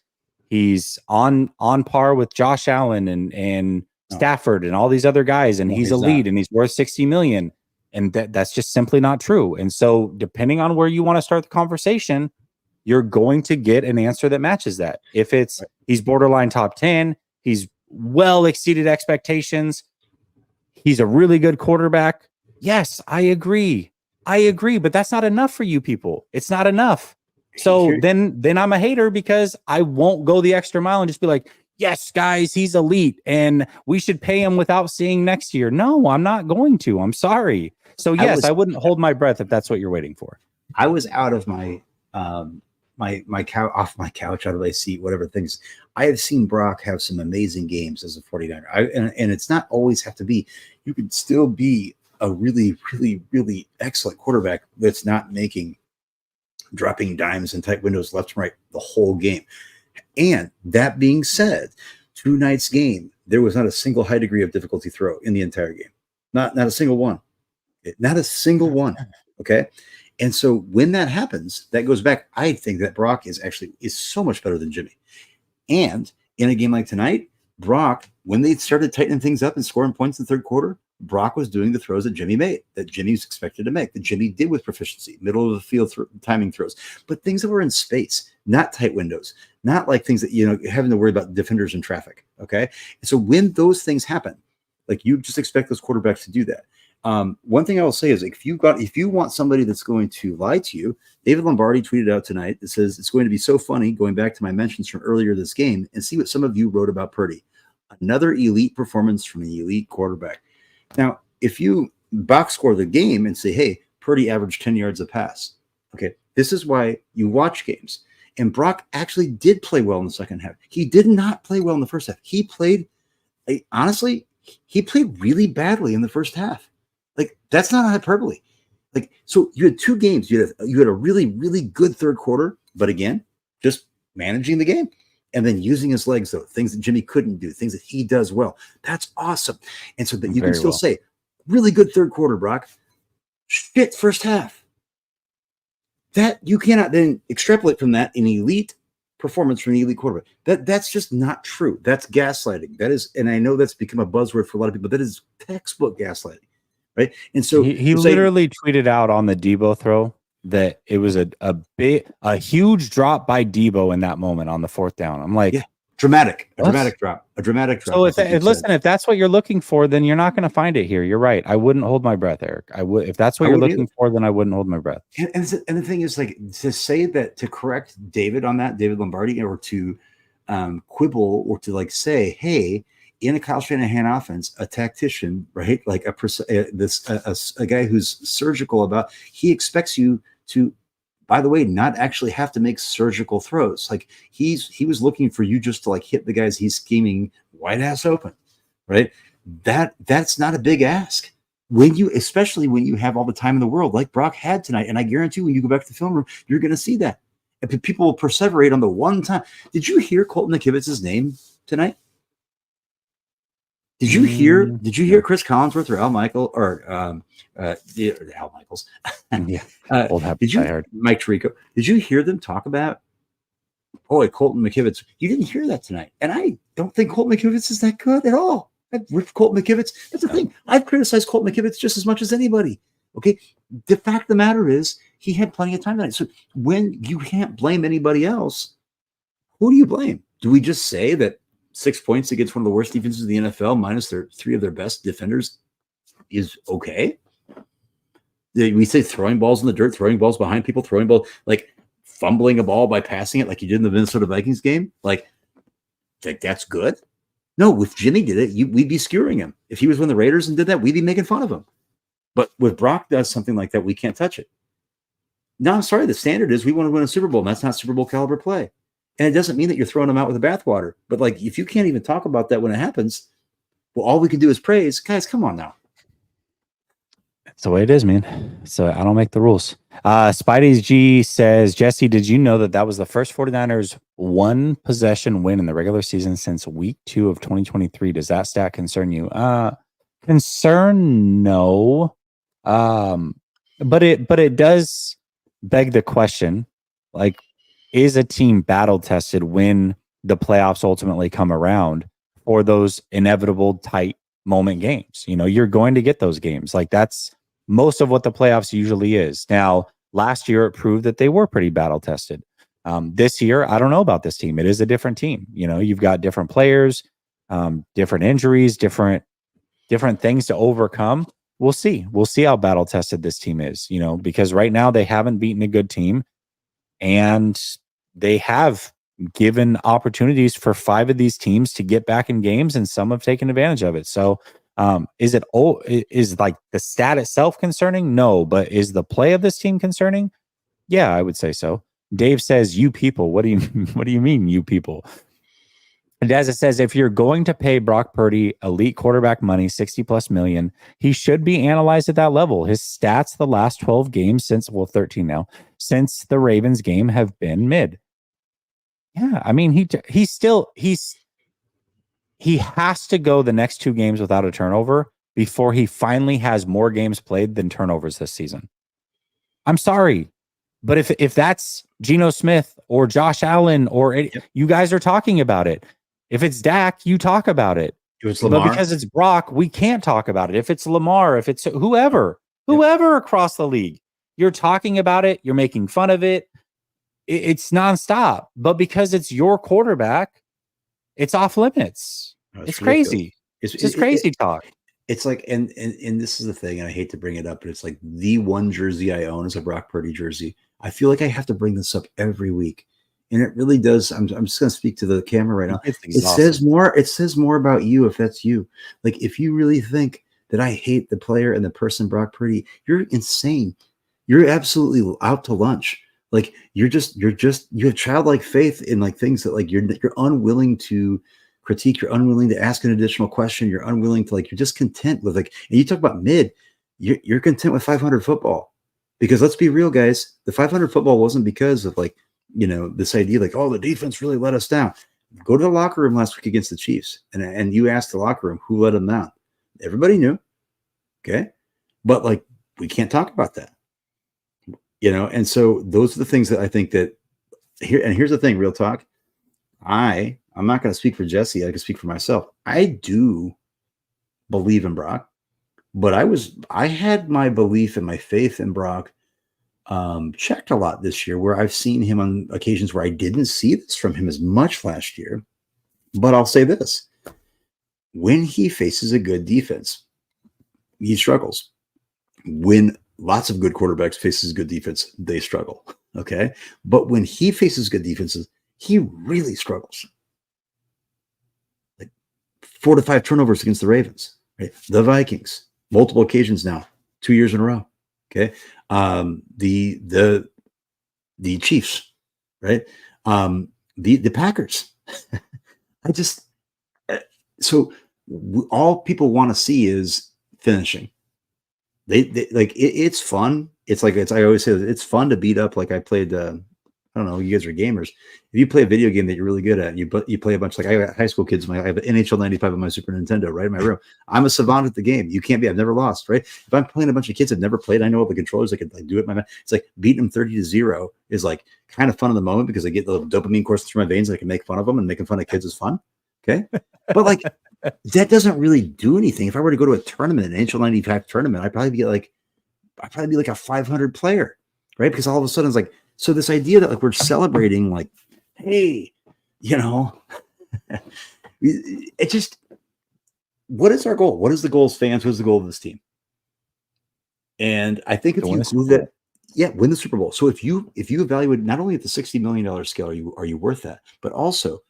he's on par with Josh Allen and Stafford and all these other guys, and he's elite and he's worth $60 million. And that's just simply not true. And so depending on where you want to start the conversation, you're going to get an answer that matches that. If it's he's borderline top 10, he's well exceeded expectations, he's a really good quarterback. Yes, I agree, but that's not enough for you people. It's not enough. So then I'm a hater because I won't go the extra mile and just be like, yes, guys, he's elite and we should pay him without seeing next year. No, I'm not going to. I'm sorry. So yes, I wouldn't hold my breath if that's what you're waiting for. I was out of my off my couch, out of my seat, whatever things. I have seen Brock have some amazing games as a 49er. And it's not always have to be, you can still be a really, really, really excellent quarterback that's not dropping dimes and tight windows left and right the whole game. And that being said, tonight's game, there was not a single high degree of difficulty throw in the entire game. Not a single one. Not a single one. Okay. And so when that happens, that goes back. I think that Brock is so much better than Jimmy. And in a game like tonight, Brock, when they started tightening things up and scoring points in the third quarter, Brock was doing the throws that Jimmy made, that Jimmy was expected to make, that Jimmy did with proficiency, middle of the field timing throws, but things that were in space, not tight windows, not like things that, having to worry about defenders in traffic. Okay. And so when those things happen, like you just expect those quarterbacks to do that. One thing I will say is if you want somebody that's going to lie to you, David Lombardi tweeted out tonight that says it's going to be so funny going back to my mentions from earlier this game and see what some of you wrote about Purdy. Another elite performance from an elite quarterback. Now, if you box score the game and say, hey, Purdy averaged 10 yards a pass. Okay, this is why you watch games. And Brock actually did play well in the second half. He did not play well in the first half. He played really badly in the first half. Like, that's not a hyperbole. Like, so you had two games. You had a really, really good third quarter, but again, just managing the game and then using his legs, though, things that Jimmy couldn't do, things that he does well. That's awesome. And so that you can still say, really good third quarter, Brock. Shit, first half. That you cannot then extrapolate from that an elite performance from the elite quarterback. That's just not true. That's gaslighting. That is, and I know that's become a buzzword for a lot of people. That is textbook gaslighting. Right. And so he literally tweeted out on the Debo throw that it was a huge drop by Debo in that moment on the fourth down. I'm like, yeah, dramatic drop. So if that's what you're looking for, then you're not going to find it here. You're right. I wouldn't hold my breath, Eric. I would, if that's what you're looking for, then I wouldn't hold my breath. And the thing is, like, to say that, to correct David on that, David Lombardi, or to quibble, or to like say, hey, in a Kyle Shanahan offense, a tactician, right? Like a guy who's surgical about, he expects you to, by the way, not actually have to make surgical throws. Like he was looking for you just to like hit the guys he's scheming wide ass open, right? That's not a big ask. Especially when you have all the time in the world, like Brock had tonight. And I guarantee when you go back to the film room, you're going to see that. And people will perseverate on the one time. Did you hear Colton McKivitz's name tonight? Did you hear Chris Collinsworth or Al Michaels or Al Michaels? Mike Tirico? Did you hear them talk about, Colton McKivitz? You didn't hear that tonight. And I don't think Colton McKivitz is that good at all. I've ripped Colton McKivitz. That's the thing. I've criticized Colton McKivitz just as much as anybody. Okay. The fact of the matter is he had plenty of time tonight. So when you can't blame anybody else, who do you blame? Do we just say that 6 points against one of the worst defenses in the NFL, minus three of their best defenders, is okay? We say throwing balls in the dirt, throwing balls behind people, throwing balls, like fumbling a ball by passing it like you did in the Minnesota Vikings game. Like that's good? No, if Jimmy did it, we'd be skewering him. If he was with the Raiders and did that, we'd be making fun of him. But when Brock does something like that, we can't touch it. No, I'm sorry. The standard is we want to win a Super Bowl, and that's not Super Bowl caliber play. And it doesn't mean that you're throwing them out with the bathwater. But like, if you can't even talk about that when it happens, well, all we can do is praise. Guys, come on now. That's the way it is, man. So I don't make the rules. Spidey's G says, Jesse, did you know that was the first 49ers one possession win in the regular season since week 2 of 2023? Does that stat concern you? Concern, no. But it does beg the question, like, is a team battle tested when the playoffs ultimately come around for those inevitable tight moment games? You're going to get those games. Like, that's most of what the playoffs usually is. Now, last year it proved that they were pretty battle tested. This year, I don't know about this team. It is a different team. You've got different players, different injuries, different things to overcome. We'll see. We'll see how battle tested this team is, because right now they haven't beaten a good team. And they have given opportunities for 5 of these teams to get back in games, and some have taken advantage of it. So is like the stat itself concerning? No, but is the play of this team concerning? Yeah, I would say so. Dave says, "You people." What do you mean, you people? And as it says, if you're going to pay Brock Purdy elite quarterback money, 60 plus million, he should be analyzed at that level. His stats the last 12 games since, 13 now, since the Ravens game have been mid. Yeah, I mean, he has to go the next 2 games without a turnover before he finally has more games played than turnovers this season. I'm sorry, but if that's Geno Smith or Josh Allen you guys are talking about it. If it's Dak, you talk about it. If it's Lamar, but because it's Brock, we can't talk about it. If it's Lamar, if it's whoever across the league, you're talking about it. You're making fun of it. It's nonstop. But because it's your quarterback, it's off limits. It's crazy. It's just crazy talk. It's like, and this is the thing, and I hate to bring it up, but it's like the one jersey I own is a Brock Purdy jersey. I feel like I have to bring this up every week. And it really does. I'm just going to speak to the camera right now. It says more. It says more about you if that's you. Like, if you really think that I hate the player and the person Brock Purdy, you're insane. You're absolutely out to lunch. Like, you have childlike faith in like things that like you're unwilling to critique. You're unwilling to ask an additional question. You're unwilling to you're just content with and you talk about mid. You're content with 500 football, because let's be real, guys. The 500 football wasn't because of this idea the defense really let us down. Go to the locker room last week against the Chiefs, and you asked the locker room who let them down. Everybody knew. Okay. But we can't talk about that, and so those are the things that I think that here, and here's the thing, real talk. I'm not going to speak for Jesse. I can speak for myself. I do believe in Brock, but I had my belief and my faith in Brock checked a lot this year, where I've seen him on occasions where I didn't see this from him as much last year. But I'll say this: when he faces a good defense, he struggles. When lots of good quarterbacks faces good defense, they struggle. Okay. But when he faces good defenses, he really struggles. 4 to 5 turnovers against the Ravens, right? The Vikings, multiple occasions now, 2 years in a row. Okay. The Chiefs, right? The Packers. All people want to see is finishing. It's fun. I always say it's fun to beat up. I played, I don't know, you guys are gamers. If you play a video game that you're really good at, and you play a bunch, I got high school kids, I have an NHL 95 on my Super Nintendo right in my room. I'm a savant at the game. You can't be. I've never lost, right? If I'm playing a bunch of kids I've never played, I know all the controllers. I can do it. It's beating them 30-0 is kind of fun in the moment, because I get the dopamine coursing through my veins. I can make fun of them, and making fun of kids is fun. Okay. But that doesn't really do anything. If I were to go to a tournament, an NHL 95 tournament, I'd probably be a 500 player, right? Because all of a sudden it's so this idea that we're celebrating, hey, it just, what is our goal? What is the goal as fans? What is the goal of this team? And I think if you do that, win the Super Bowl. So if you evaluate not only at the $60 million scale, are you worth that, but also,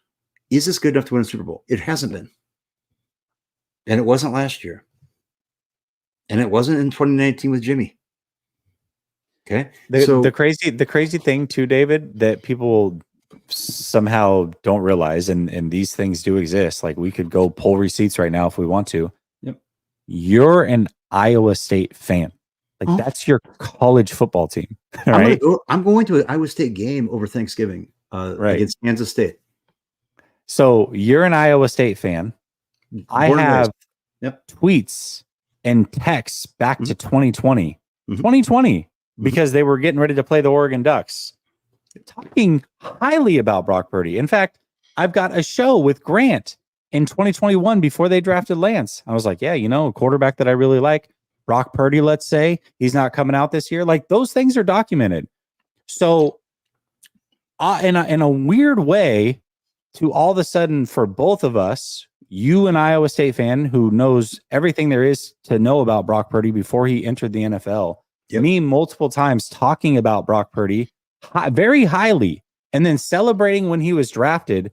is this good enough to win a Super Bowl? It hasn't been. And it wasn't last year. And it wasn't in 2019 with Jimmy. Okay. The crazy thing too, David, that people somehow don't realize, and these things do exist. We could go pull receipts right now if we want to. Yep. You're an Iowa State fan. That's your college football team. Right. I'm going to an Iowa State game over Thanksgiving against Kansas State. So you're an Iowa State fan. I have tweets and texts back to 2020. 2020. Because they were getting ready to play the Oregon Ducks, talking highly about Brock Purdy. In fact, I've got a show with Grant in 2021 before they drafted Lance. I was like, yeah, a quarterback that I really like, Brock Purdy, let's say, he's not coming out this year. Those things are documented. So in a weird way, to all of a sudden, for both of us, you an Iowa State fan who knows everything there is to know about Brock Purdy before he entered the NFL, me multiple times talking about Brock Purdy very highly, and then celebrating when he was drafted,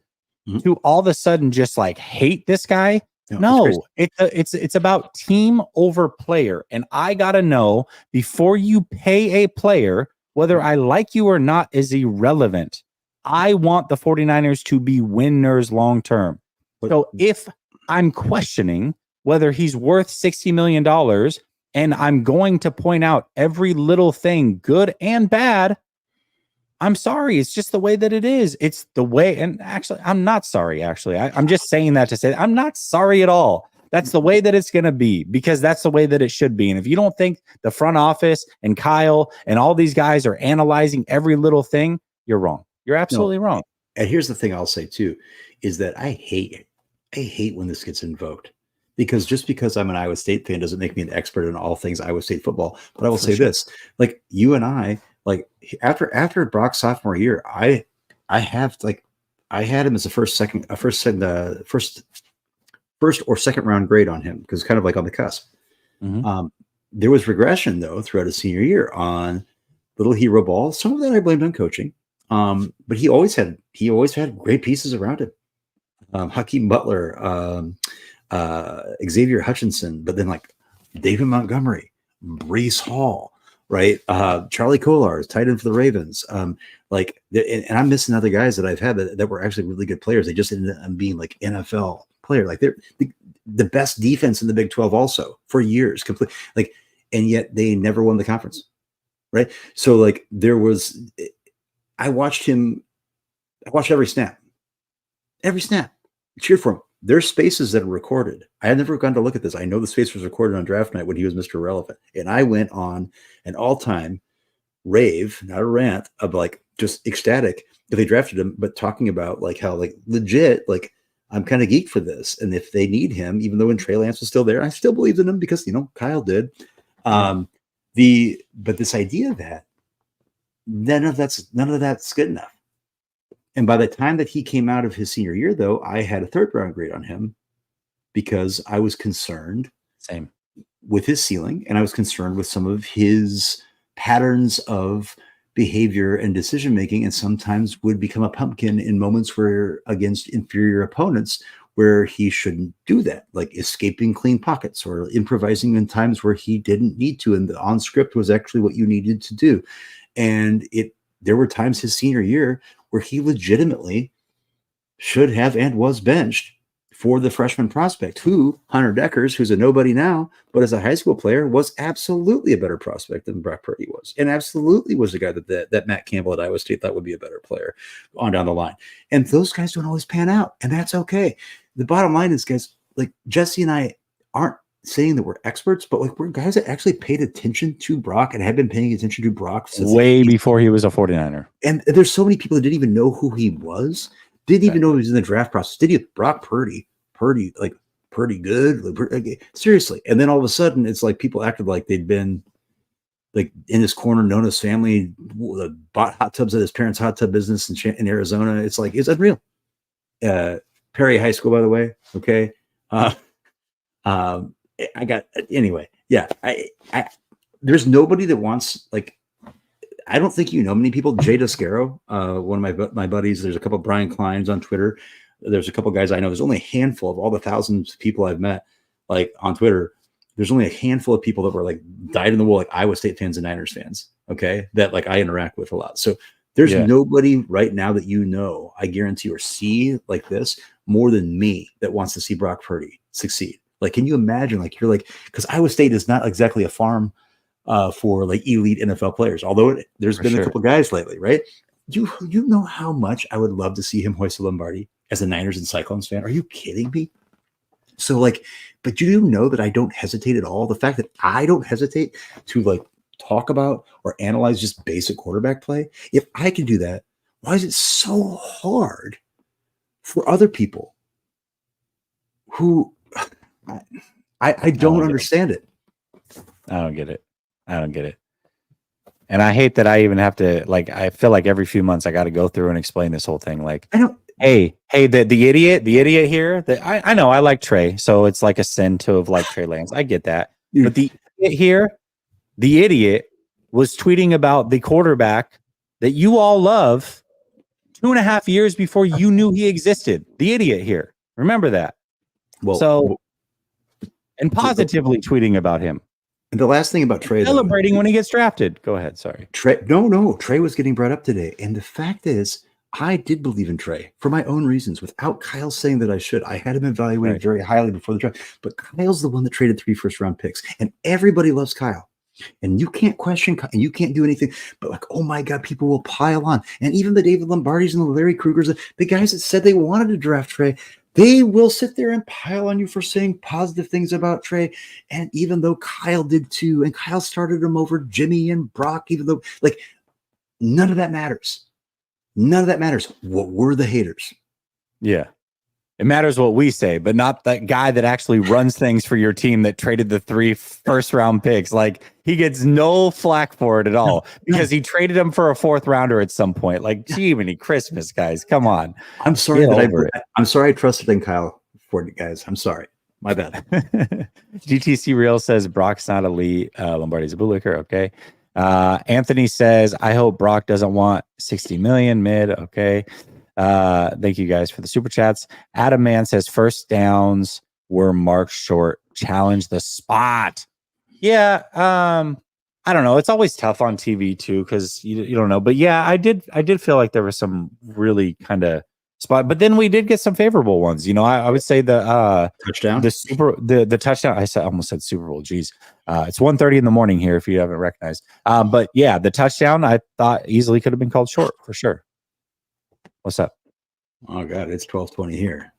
to all of a sudden just hate this guy. No, it's about team over player. And I got to know, before you pay a player whether I like you or not is irrelevant. I want the 49ers to be winners long term. So if I'm questioning whether he's worth $60 million, and I'm going to point out every little thing, good and bad, I'm sorry. It's just the way that it is. It's the way. And actually, I'm not sorry. Actually, I'm just saying that to say I'm not sorry at all. That's the way that it's going to be, because that's the way that it should be. And if you don't think the front office and Kyle and all these guys are analyzing every little thing, you're wrong. You're absolutely wrong. And here's the thing I'll say too, is that I hate when this gets invoked, because just because I'm an Iowa State fan doesn't make me an expert in all things Iowa State football. But I will say this, like you and I, like after Brock's sophomore year, I had him as a first or second round grade on him, because kind of like on the cusp. There was regression though throughout his senior year on little hero ball. Some of that I blamed on coaching. But he always had great pieces around him. Hakeem Butler, Xavier Hutchinson, but then like David Montgomery, Breece Hall, right? Charlie Kolar is tight end for the Ravens. And I'm missing other guys that I've had that were actually really good players. They just ended up being like NFL player. Like they're the best defense in the Big 12 also for years, complete. Like, and yet they never won the conference, right? So like I watched every snap, cheered for him. There's spaces that are recorded. I had never gone to look at this. I know the space was recorded on draft night when he was Mr. Relevant. And I went on an all-time rave, not a rant, of like just ecstatic that they drafted him, but talking about like how like legit, like I'm kind of geeked for this. And if they need him, even though when Trey Lance was still there, I still believed in him because, you know, Kyle did. But this idea that none of that's good enough. And by the time that he came out of his senior year, though, I had a third round grade on him because I was concerned with his ceiling, and I was concerned with some of his patterns of behavior and decision making, and sometimes would become a pumpkin in moments where against inferior opponents where he shouldn't do that, like escaping clean pockets or improvising in times where he didn't need to, and the on script was actually what you needed to do. And there were times his senior year where he legitimately should have and was benched for the freshman prospect, who Hunter Deckers, who's a nobody now, but as a high school player was absolutely a better prospect than Brock Purdy was, and absolutely was the guy that Matt Campbell at Iowa State thought would be a better player on down the line. And those guys don't always pan out, and that's okay. The bottom line is, guys, like Jesse and I aren't saying that we're experts, but like we're guys that actually paid attention to Brock and have been paying attention to Brock since way before he was a 49er. And there's so many people that didn't even know who he was, didn't even know he was in the draft process. Did you Brock Purdy, like pretty good, like, seriously? And then all of a sudden, it's like people acted like they'd been like in this corner known as family, bought hot tubs at his parents' hot tub business in Arizona. It's like, it's unreal. Perry High School, by the way. Okay. There's nobody that wants, like, I don't think many people. Jay Descaro, one of my buddies. There's a couple of Brian Kleins on Twitter. There's a couple of guys I know. There's only a handful of all the thousands of people I've met, like on Twitter. There's only a handful of people that were like dyed in the wool, like Iowa State fans and Niners fans. Okay, that like I interact with a lot. So there's nobody right now that I guarantee or see like this more than me that wants to see Brock Purdy succeed. Like, can you imagine? Like, you're like, because Iowa State is not exactly a farm for like elite NFL players, although there's been a couple guys lately, right? You know how much I would love to see him hoist a Lombardi as a Niners and Cyclones fan. Are you kidding me? So like, but you do know that I don't hesitate at all. The fact that I don't hesitate to like talk about or analyze just basic quarterback play. If I can do that, why is it so hard for other people who I don't understand it. I don't get it. And I hate that I even have to, like, I feel like every few months I got to go through and explain this whole thing. Like, I don't. Hey, the idiot here. I know I like Trey, so it's like a sin to have liked Trey Lance. I get that. But the idiot here, the idiot was tweeting about the quarterback that you all love 2.5 years before you knew he existed. The idiot here. Remember that. And positively tweeting about him. And the last thing about Trey, celebrating when he gets drafted. Go ahead. Sorry. Trey. No. Trey was getting brought up today. And the fact is, I did believe in Trey for my own reasons without Kyle saying that I should. I had him evaluated very highly before the draft. But Kyle's the one that traded 3 first-round picks. And everybody loves Kyle. And you can't question and you can't do anything. But like, oh my God, people will pile on. And even the David Lombardis and the Larry Krugers, the guys that said they wanted to draft Trey, they will sit there and pile on you for saying positive things about Trey. And even though Kyle did too, and Kyle started him over Jimmy and Brock, even though like none of that matters. None of that matters. What were the haters? Yeah. It matters what we say, but not that guy that actually runs things for your team that traded the 3 first-round picks. Like, he gets no flack for it at all because he traded him for a 4th rounder at some point. Like, gee, many Christmas, guys. Come on. I'm sorry I'm sorry I trusted in Kyle for it, guys. I'm sorry. My bad. GTC Real says Brock's not elite. Lombardi's a bootlicker. Okay. Anthony says, I hope Brock doesn't want 60 million mid. Okay. Thank you guys for the super chats. Adam Man says first downs were marked short. Challenge the spot. Yeah. I don't know. It's always tough on TV too, because you don't know. But yeah, I did feel like there was some really kind of spot, but then we did get some favorable ones. You know, I would say the touchdown, the touchdown. I almost said Super Bowl. Geez, it's 1:30 in the morning here. If you haven't recognized, but yeah, the touchdown I thought easily could have been called short for sure. What's up? Oh God, it's 12:20 here.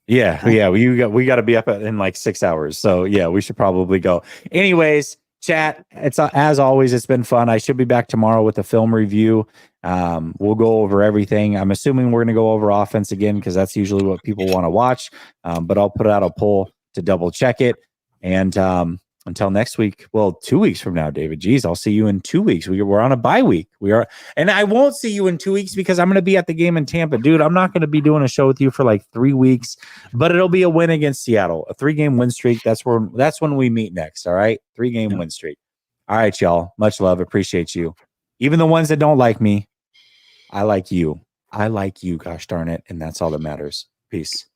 Yeah. We got to be up in like 6 hours. So yeah, we should probably go. Anyways, chat. It's as always. It's been fun. I should be back tomorrow with a film review. We'll go over everything. I'm assuming we're going to go over offense again because that's usually what people want to watch. But I'll put out a poll to double check it. And until next week, well, 2 weeks from now, David. Geez, I'll see you in 2 weeks. We're on a bye week. And I won't see you in 2 weeks because I'm going to be at the game in Tampa, dude. I'm not going to be doing a show with you for like 3 weeks, but it'll be a win against Seattle, a 3-game win streak. That's when we meet next. All right, 3-game win streak. All right, y'all. Much love. Appreciate you. Even the ones that don't like me, I like you. I like you. Gosh darn it, and that's all that matters. Peace.